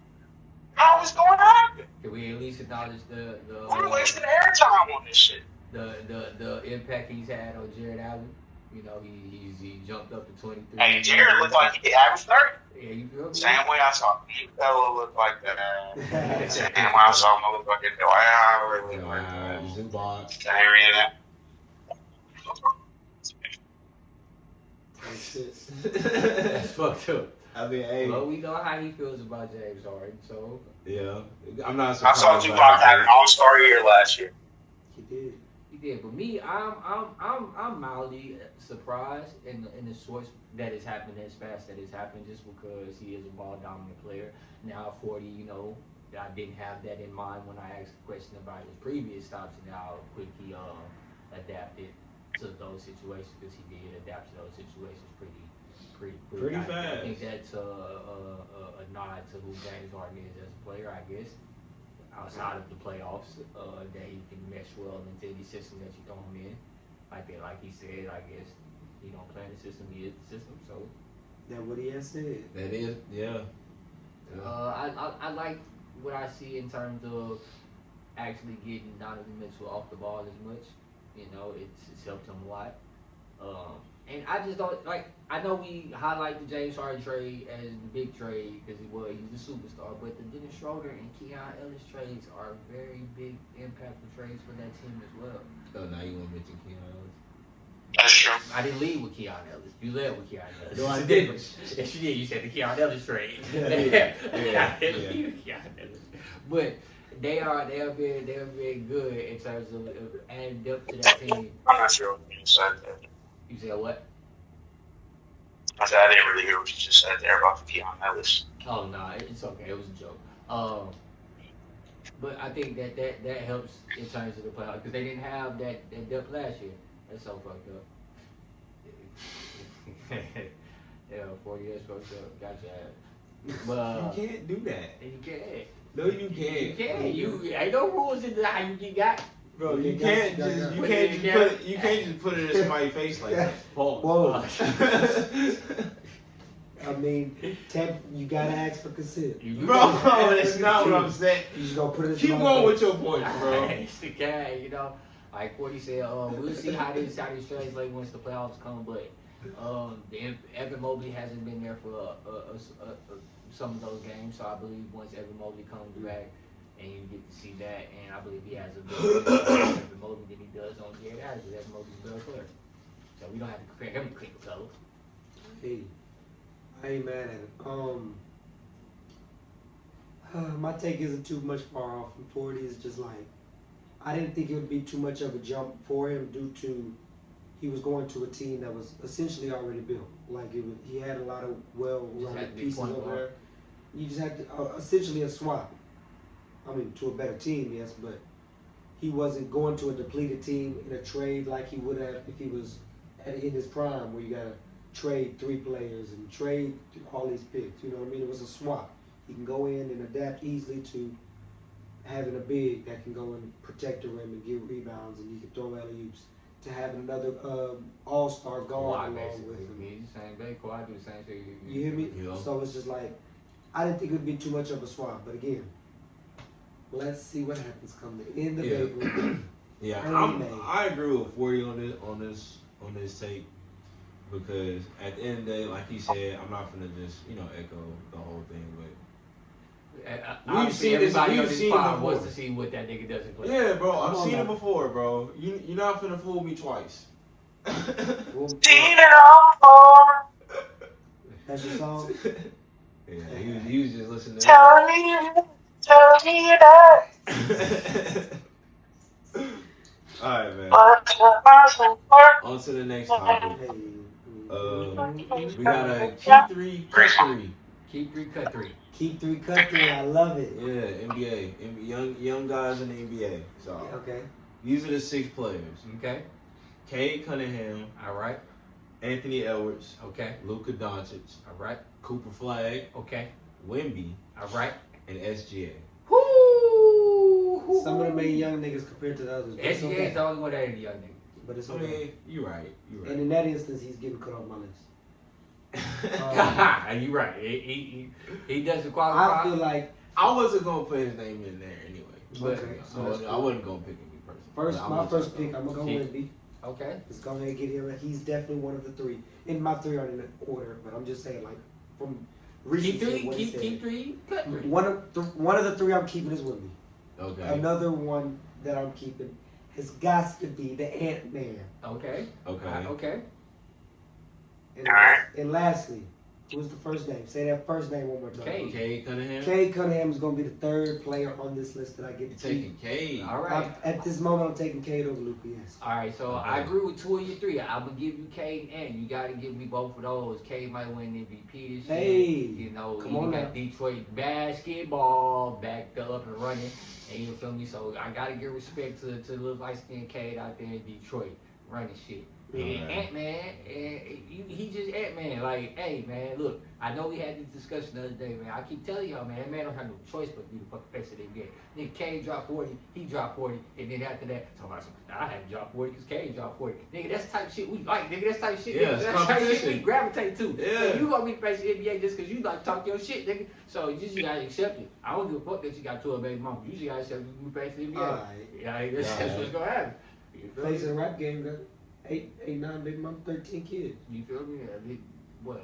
how it's going to happen. Can we at least acknowledge We're wasting airtime on this shit. the impact he's had on Jared Allen? You know, he jumped up to 23. Hey, Jared looked like he averaged 30. Yeah, you feel me? Same way I saw Fella look like that. Same way I saw him look like that. Wow, Zubac. Same reason. That's fucked up. I mean, hey, Well, we know how he feels about James Harden, so yeah, I'm not I surprised. saw Tupac have an all-star year last year. He did. he did. But me, I'm mildly surprised in the source that it's happening as fast that it's happening, just because he is a ball dominant player. Now 40, you know, I didn't have that in mind when I asked the question about his previous stops and how quick he adapted to those situations, because he did adapt to those situations pretty fast. I think that's a nod to who James Harden is as a player, I guess. Outside of the playoffs, that he can mesh well into any system that you throw him in. Like he said, I guess He don't play in the system. He is the system. So That's what he has said. That is, yeah. I like what I see in terms of actually getting Donovan Mitchell off the ball as much. You know, it's helped him a lot. And I just don't like. I know we highlight the James Harden trade as the big trade because he's the superstar, but the Dennis Schroeder and Keon Ellis trades are very big, impactful trades for that team as well. Oh, now you want to mention Keon Ellis? That's true. I didn't lead with Keon Ellis. You led with Keon Ellis. No, I It's a didn't. difference. Yes, you did. You said the Keon Ellis trade. Yeah. I didn't lead with Keon Ellis. But they are very good in terms of adding depth to that team. I'm not sure what you said there. You said what? I said I didn't really hear what you just said there about Keon Ellis. Oh no, it's okay. It was a joke. But I think that helps in terms of the playoffs because they didn't have that depth last year. That's so fucked up. Yeah, 40 years fucked up. Gotcha. But You can't do that. you can't. No, you can't. You can't. You ain't no rules in how you get got. Bro, You you can't can't just- you can't just put it in somebody's face like that. Whoa. I mean, you gotta ask for consent. Bro, that's not what I'm saying. You just gonna put it in Keep somebody's going face. with your points, bro. It's the guy, you know. Like 40 said, we'll see how these translate once the playoffs come, but Evan Mobley hasn't been there for some of those games, so I believe once Evan Mobley comes back and you get to see that, and I believe he has a better Evan Mobley than he does on Jared Allen, because Evan Mobley's a better player. So we don't have to compare him to Clint Capella. Hey, I ain't mad at it. My take isn't too much far off from 40. It's just like, I didn't think it would be too much of a jump for him due to he was going to a team that was essentially already built. Like he had a lot of well-rounded pieces over there. You just had to essentially a swap. I mean, to a better team, yes, but he wasn't going to a depleted team in a trade like he would have if he was in his prime, where you gotta trade 3 players and trade all these picks. You know what I mean? It was a swap. He can go in and adapt easily to having a big that can go and protect the rim and get rebounds, and he can throw alley-oops. To have another all-star guard along with him. He's the same thing. Kawhi do the same thing. You hear me? Yeah. So it's just like, I didn't think it would be too much of a swap. But again, let's see what happens come the end of April. Yeah, Amen. I agree with 40 on this take because at the end of the day, like he said, I'm not gonna just echo the whole thing, but We've seen everybody we've on this seen pod before. wants to see what that nigga does in play. yeah, bro, Come I've on seen now. it before, bro. You're not finna fool me twice. Well, Seen it all before. that's your song? Yeah, he was just listening. Tell me that. All right, man. But your eyes ain't work. On to the next topic. Hey. We got a keep 3, cut 3. Keep 3, cut 3. Keep 3, cut 3. I love it. Yeah, NBA, young guys in the NBA. So Okay. these are the 6 players: Okay. Cade Cunningham, All right. Anthony Edwards, Okay. Luka Doncic, All right. Cooper Flag, Okay. Wemby, All right. and SGA. Woo! Some of them ain't young niggas compared to the others. But it's SGA okay. is the only one that ain't a young nigga. But it's I okay. mean, you're right. And in that instance, he's getting cut off my list. You right. He doesn't I qualify. feel like I wasn't gonna put his name in there anyway. But- okay, so I wasn't gonna pick him personally. my first pick, I'm gonna go Keep- Wemby. Okay. Let's go ahead and get him. He's definitely one of the 3. And my 3 aren't in order, but I'm just saying, like, from Keep recency, 3. what he Keep said. 3. Cut 3. One of the 3 I'm keeping is Wemby. Okay. Another one that I'm keeping has got to be the Ant-Man. Okay. Okay. Okay. And lastly, who's the first name? Say that first name one more time. Cade. Cade Cunningham. Cade Cunningham is going to be the 3rd player on this list that I get You're to keep. taking Cade. All right. At this moment, I'm taking Cade over Luka, yes. All right, so Okay. I agree with 2 of your 3. I'm gonna give you Cade, and you gotta give me both of those. Cade might win MVP this Hey, year. You know, come he on got now. Detroit basketball back up and running, and you feel me. So I gotta give respect to the little light skinned Cade out there in Detroit. running shit. Right. And Ant-Man, he just Ant-Man. Like, hey, man, look, I know we had this discussion the other day, man. I keep telling y'all, man, that man don't have no choice but to be the fucking face of the game. Nigga, Kane dropped 40, he dropped 40, and then after that, somebody said, I had to drop 40 because Kane dropped 40. Nigga, that's the type of shit we like, nigga. That's the type of shit, Yeah, nigga. it's That's the type of shit competition. we gravitate to. Yeah. So you gonna be the face of the NBA just because you like talk your shit, nigga. So you just gotta accept it. I don't give a fuck that you got 12 baby mamas. You just gotta accept you face of the NBA. Alright. Yeah, that's what's gonna happen. You feel Face me? of the rap game got 9 big mom, 13 kids. You feel me? Well,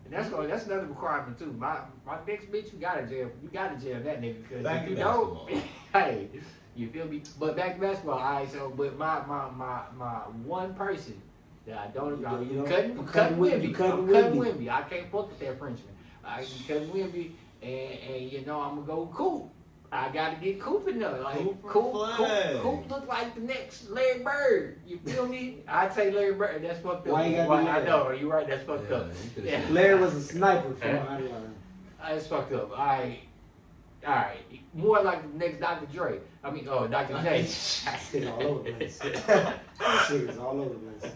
and that's another requirement too. My next bitch, you gotta jail that nigga because Back if you to don't, basketball. hey, you feel me? But back to basketball, alright. So, but my one person that I don't, You cutting Wimby. cutting I'm cutting Wimby. I can't fuck with that Frenchman. I cutting Wimby, and you know I'm gonna go Coop. I gotta get Coop in there. Like Coop look like the next Larry Bird. You feel me? I'd say Larry Bird. That's fucked up. Why you gotta do I that? know. You're right. That's fucked up. Yeah. Larry was a sniper from behind the line. That's fucked up. All right. More like the next Dr. Dre. I mean, Dr. J. Shit all over the place. Shit is all over the place.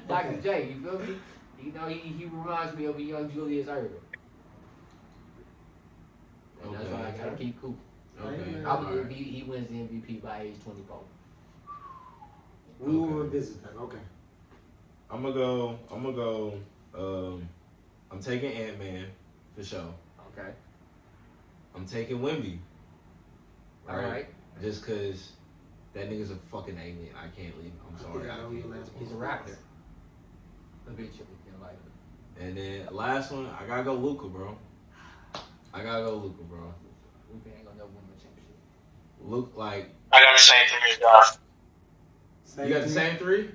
Dr. Okay. J. You feel me? You know, he reminds me of a young Julius Erving. And that's why I gotta keep Coop. Okay. I believe he wins the MVP by age 24. We will revisit that. Okay. I'm gonna go. I'm taking Ant-Man for sure. Okay. I'm taking Wemby. All right. Just cause that nigga's a fucking alien. I can't leave. I'm sorry. I know can't your leave last him. He's a raptor. Eventually in life. And then last one, I gotta go Luka, bro. We ain't gonna know win the championship. Look like I got the same three as Josh. you got the same three.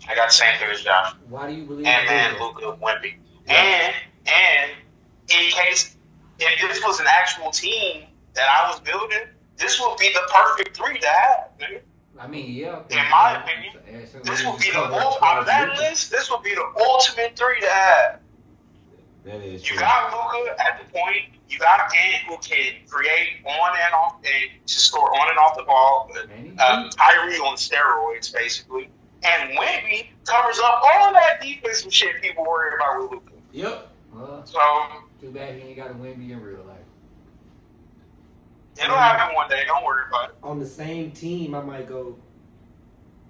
I got the same three as Josh. Why do you believe Ant-Man, Luka, Wemby. And in case if this was an actual team that I was building, this would be the perfect three to have, nigga. I mean, yeah. In my opinion, this would be the out of that list. This would be the ultimate three to have. That is You true. got Luka at the point. You got Ant who can create on and off, and to score on and off the ball. Kyrie on steroids, basically. And Wemby covers up all that defensive shit people worry about with Luka. Yep. Well, So too bad he ain't got a Wemby in real life. it'll happen one day. Don't worry about it. On the same team, I might go.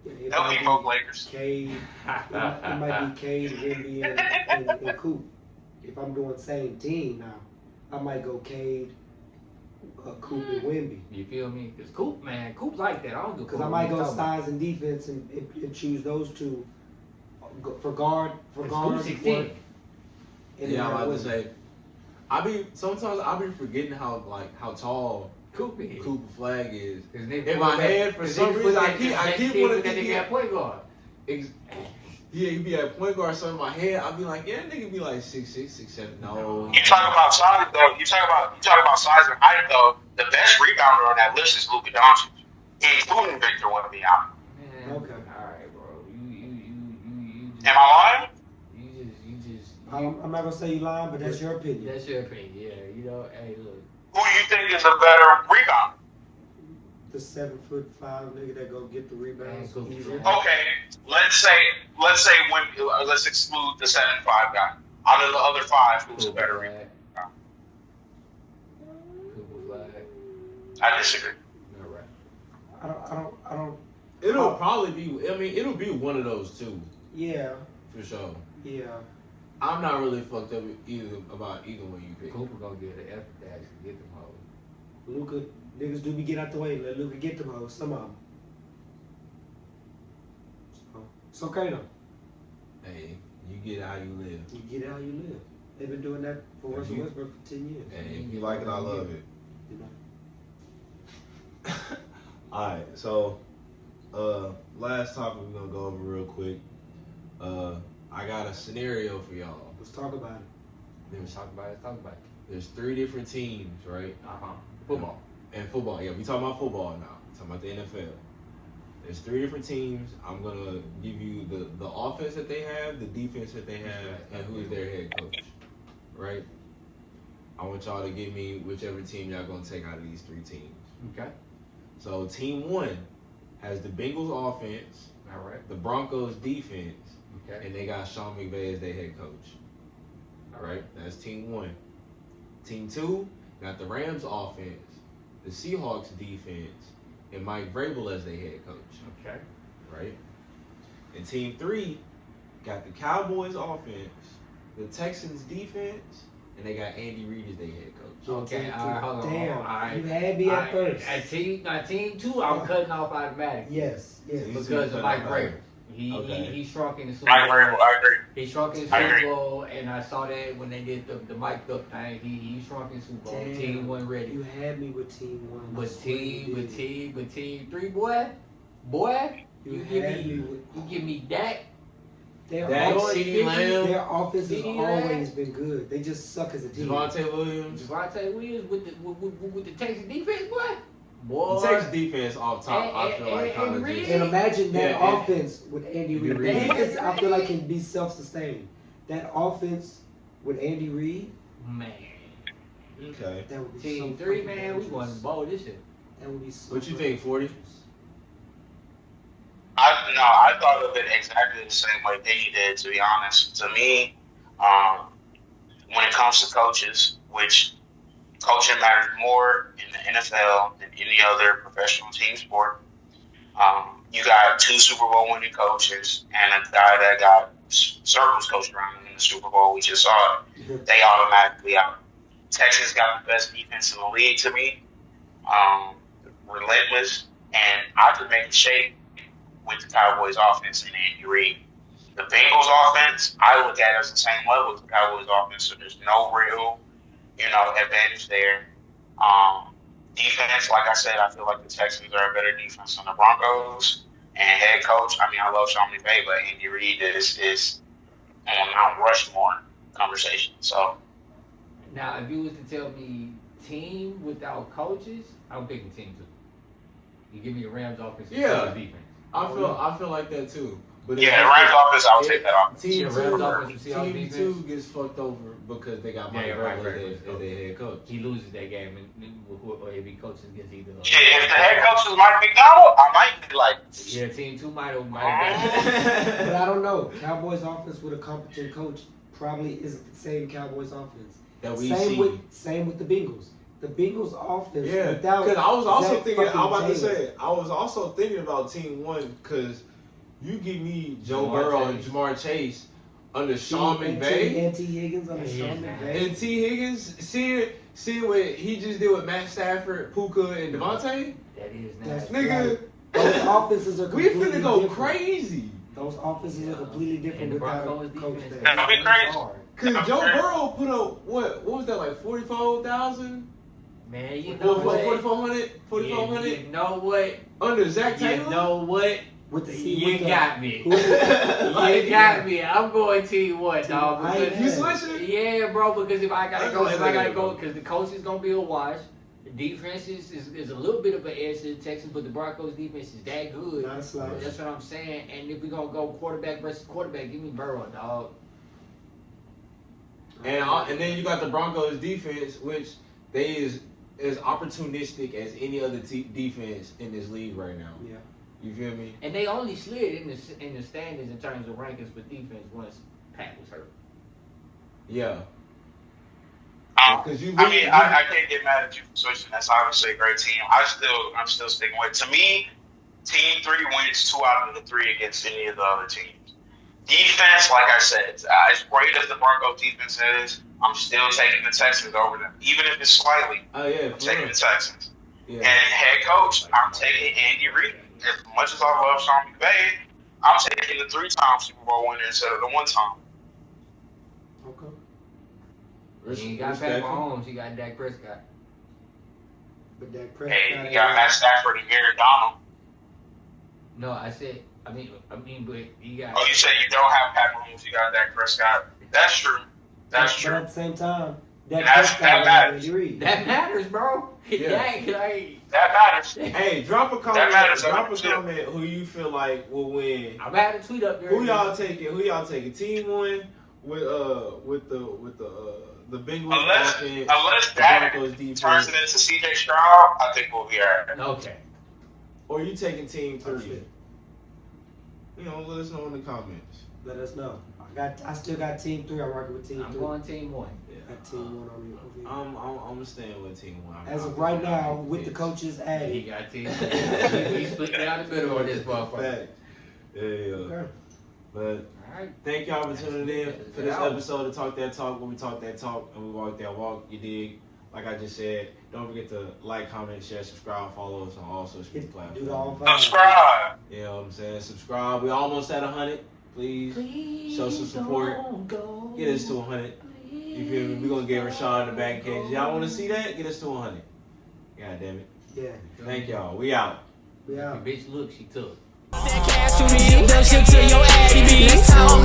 It They'll might be both Lakers. Cade. It might be Cade, Wemby, and Coop. If I'm doing same team now, I might go Cade, Coop, and Wemby. You feel me? Because Coop like that. I don't do Because I might go size and defense and choose those two for guard. Coop 16. And Yeah, I'm then about to Wemby. say. Sometimes I be forgetting how tall Coop is. Cooper Flag is. In In my head, for some reason, I keep wanting to that nigga at point guard. Yeah, he be at point guard, so in my head, I be like, yeah, that nigga be like 6'6", 6'7". No. You talk about size though. You talk about size and height though. The best rebounder on that list is Luka Doncic, including Victor Wembanyama. Man, Okay. All right, bro. You just, Am I lying? You just. I'm not gonna say you lying, but that's your opinion. That's your opinion. Yeah. You know. Hey, look. Who do you think is a better rebounder? The 7'5" nigga that go get the rebounds Man, easier. Okay, let's say Wemby. Let's exclude the 7'5" guy. Out of the other five, who's a better rebounder? Cooper Flag. I disagree. All right. I don't. It'll probably be. I mean, it'll be one of those two Yeah. for sure. Yeah. I'm not really fucked up about either one you pick. Cooper gonna get an effort to actually get them hoes. Luka, niggas do be get out the way. Let Luka get them hoes. Some of them. So, it's okay though. Hey, you get how you live. You get how you live. They've been doing that for Russell Westbrook for 10 years. Hey, if you like it, I love it. You know. All right, so last topic we're gonna go over real quick. I got a scenario for y'all. Let's talk about it. Let's talk about it. There's 3 different teams, right? Football. And football, yeah, we talking about football now. We're talking about the NFL. There's 3 different teams. I'm gonna give you the offense that they have, the defense that they have, and who is their head coach. Right? I want y'all to give me whichever team y'all gonna take out of these 3 teams. Okay. So team 1, has the Bengals offense, All right. the Broncos defense, Okay. and they got Sean McVay as their head coach. All right, that's team 1. Team 2 got the Rams offense, the Seahawks defense, and Mike Vrabel as their head coach. Okay. Right? And team 3 got the Cowboys offense, the Texans defense, and they got Andy Reid as their head coach. Okay. All right. Hold on. Damn, All right. you had me at first. At team 2, I'm cutting off automatically. Yes. Because of Mike Vrabel. Okay. He shrunk in the Super I Bowl. agree. He shrunk in the Super Bowl, and I saw that when they did the mic'd up thing. He shrunk in the Super Bowl. Damn. Team wasn't ready. You had me with team 1. With team 3, boy. You give me Dak. Their Dak, offense, CeeDee Lamb, their offense has CeeDee always been good. They just suck as a team. Javonte Williams. Javonte Williams with the Texas defense, boy. The Texas defense off top, I feel like kind of Reid. just. And imagine that Yeah, offense with Andy Reid. Reid. The defense, I feel like, can be self-sustained. That offense with Andy Reid, Man. Okay. that would be Team so 3, fucking man, we dangerous. won the bowl this year. That would be so What you fucking think, 40? dangerous. I thought of it exactly the same way Penny did, to be honest. To me, when it comes to coaches, which coaching matters more in the NFL than any other professional team sport, you got 2 Super Bowl winning coaches and a guy that got circles coached around him in the Super Bowl. We just saw it. They automatically out. Texas got the best defense in the league to me. Relentless. And I could make a shake with the Cowboys offense and Andy Reid. The Bengals offense, I look at it as the same level as the Cowboys offense, so there's no real, advantage there. Defense, like I said, I feel like the Texans are a better defense than the Broncos. And head coach, I love Sean McVay, but Andy Reid is on Mount Rushmore conversation. So Now, if you was to tell me team without coaches, I'm picking team 2. You give me the Rams offense and Yeah. defense. I feel like that too. But yeah, the Rams offense, I'll take that off. Team Yeah, 2, Rams offense, Seahawks team defense. 2 gets fucked over because they got Mike Yeah, right, Vrabel right. as their head coach. He loses that game, and or if he coaches against either. Yeah, if the head coach is Mike McDonald, I might be like, Yeah, team 2 might have. But I don't know. Cowboys offense with a competent coach probably isn't the same Cowboys offense. That we Same see. with the Bengals. The Bengals offense Yeah, without because I was also Zach thinking. fucking I'm about to Taylor. say. I was also thinking about Team 1 because you give me Joe Jamar Burrow and Chase. Jamar Chase under Sean And McVay T. Higgins on the Yeah, Sean man. McVay. and T Higgins. Seeing what he just did with Matt Stafford, Puka, and Devontae. That is That's nice. Nigga, Those offenses are we completely finna go different. crazy. Those offenses are completely different And the without Broncos a coach defense. there. That'd be crazy. hard. Cause Joe Burrow put up what was that like 44,000? Man, you know what? 4,400? 4,400 You know what? under Zach You Taylor. know what? With the You got me. who- You got me. I'm going to you what, dog? I ain't Because, You mad. switching? yeah, bro. Because if I gotta I go, know. because the coach is gonna be a wash. The defense is a little bit of an edge to the Texans, but the Broncos defense is that good. Not a slouch. That's what I'm saying. And if we're gonna go quarterback versus quarterback, give me Burrow, dog. And then you got the Broncos defense, which they is as opportunistic as any other defense in this league right now. Yeah. You feel me? And they only slid in the standings in terms of rankings for defense once Pat was hurt. Yeah. Because I can't get mad at you for switching. That's obviously a great team. I'm still sticking with it. To me, Team 3 wins 2 out of the 3 against any of the other teams. Defense, like I said, as great as the Broncos defense is, I'm still taking the Texans over them. Even if it's slightly, Oh yeah. I'm taking the Texans. Yeah. And head coach, I'm taking Andy Reid. As much as I love Sean McVay, I'm taking the 3-time Super Bowl winner instead of the 1-time. Okay. You ain't got Pat Respectful. Mahomes, you got Dak Prescott. But Dak Prescott. Hey, you got Matt Stafford and Gary Donald. No, I mean, but you got. Oh, you said you don't have Pat Mahomes, you got Dak Prescott. That's true. That's But true. at the same time, Dak That Prescott matters. and Andy Reid. That matters, bro. Yeah. Dak, like, That matters. Hey, drop a comment. That matters, Drop a 100%. comment who you feel like will win. I'm had a tweet up there. Who y'all taking? Team 1 with the Bengals Unless offense, unless the Dak Broncos defense. turns it into C.J. Stroud, I think we'll be alright. Okay. or you taking Team Oh, 3? shit. You know, let us know in the comments. Let us know. I still got Team 3. I'm working with Team 3. I'm going Team 1. Got Team 1 on me. I'm staying with Team 1. As of right now, with the coaches He added. got Team 1. He's split down the middle on this motherfucker. Facts. Yeah. Okay. But Alright. thank y'all for tuning in for this episode of Talk That Talk, where we talk that talk and we walk that walk. You dig? Like I just said, don't forget to like, comment, share, subscribe, follow us on all social media platforms. Do all five. Subscribe. You know what I'm saying? Subscribe. We almost at 100. Please show some support. Get us to 100. You feel me? We're going to get Rashad in the back cage. Y'all want to see that? Get us to 100. God damn it. Yeah. Thank y'all. We out. We out. The bitch look, she took. That cash to me, the shit to your addy. Let's talk.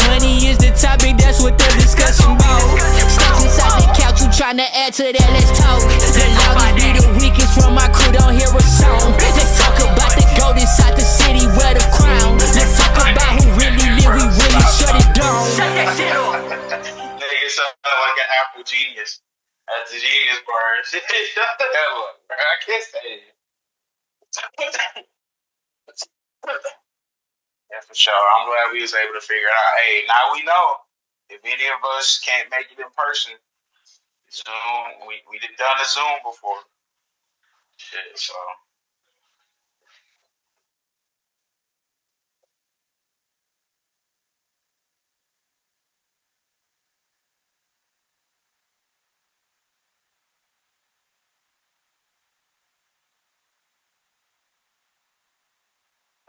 Money is the topic, that's what the discussion about. Stuck inside the couch, you tryna add to that, let's talk. The loudest be the weakest from my crew, don't hear a song. Let's talk about the gold inside the city, wear the crown. Let's talk about who really live, we really shut it down. Shut that shit up. Nigga sound like an Apple genius. That's the genius part. Shut the hell up, bro. I can't say it. Yeah, for sure. I'm glad we was able to figure it out. Hey, now we know if any of us can't make it in person, Zoom. We done a Zoom before. Shit, so.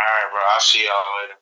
All right, bro. I'll see y'all later.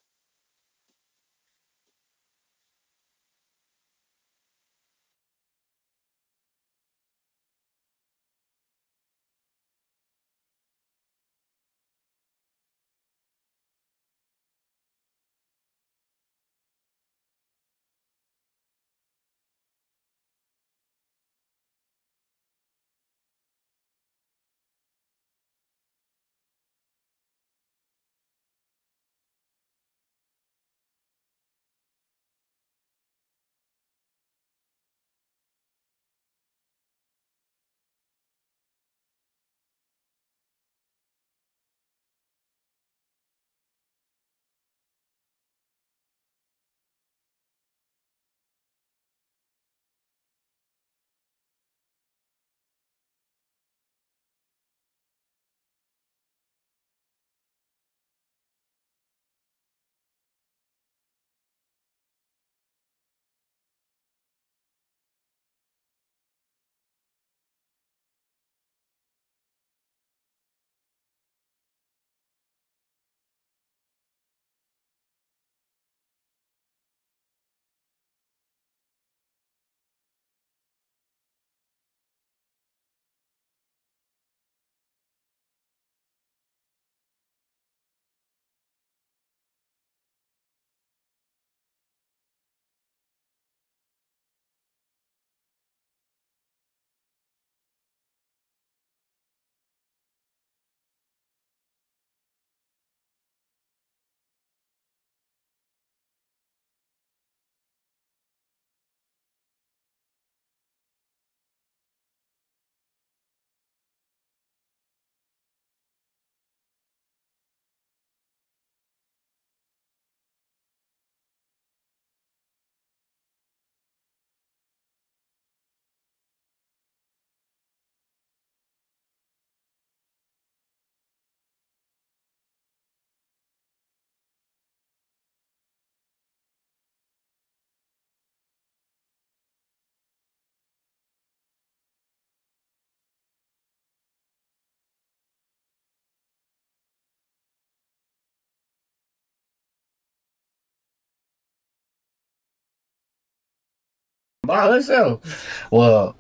By herself. Well,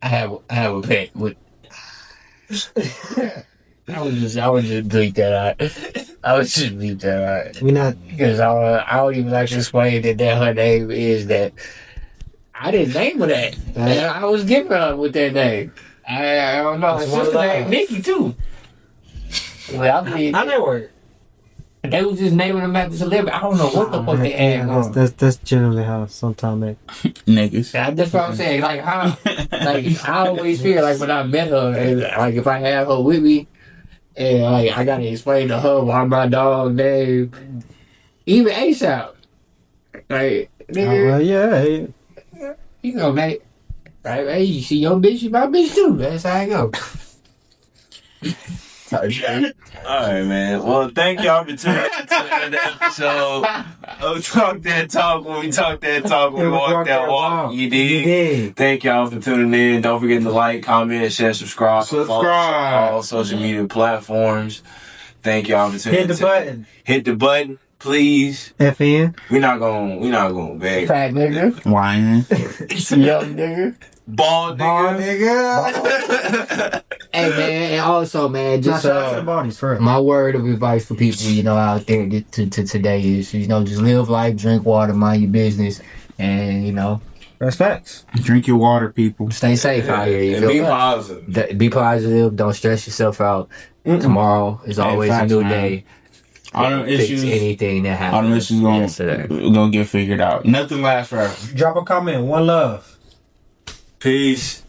I have a pet with. I would just delete that out. I would just leave that out. We not. Because I would even like to explain that her name is that. I didn't name her that. And I was giving her with that name. I don't know. Her sister named Nikki too. Well, I mean, How that work? they was just naming them after celebrity. I don't know what the fuck they add on. That's generally how sometimes they Niggas. That's what I'm saying. Like how, like I always feel like when I met her, and, like if I have her with me, And like, I gotta explain to her why my dog name, even ASAP. Like, nigga, yeah. you know, mate. Right, hey, you see your bitch, you my bitch too. That's how I go. Alright, man. Well, thank y'all for tuning in to another episode of Talk That Talk. When we talk that talk, we walk that walk. You dig? Thank y'all for tuning in. Don't forget to like, comment, share, subscribe. Follow us on all social media platforms. Thank y'all for tuning in. Hit the button. Hit the button, please. FN. We're not gonna beg. Fat nigga. Whining. Young nigga. Bald nigga. Hey man, and also man, just first. my word of advice for people, you know, out there to today is, you know, just live life, drink water, mind your business, and you know, That's facts. Drink your water, people. stay safe out here. You And feel be me? positive. Be positive. Don't stress yourself out. Tomorrow is always a facts, new man. day. All them Fix issues, anything that happened. all them issues yesterday. gonna get figured out. Nothing lasts forever. Drop a comment. One love. Peace.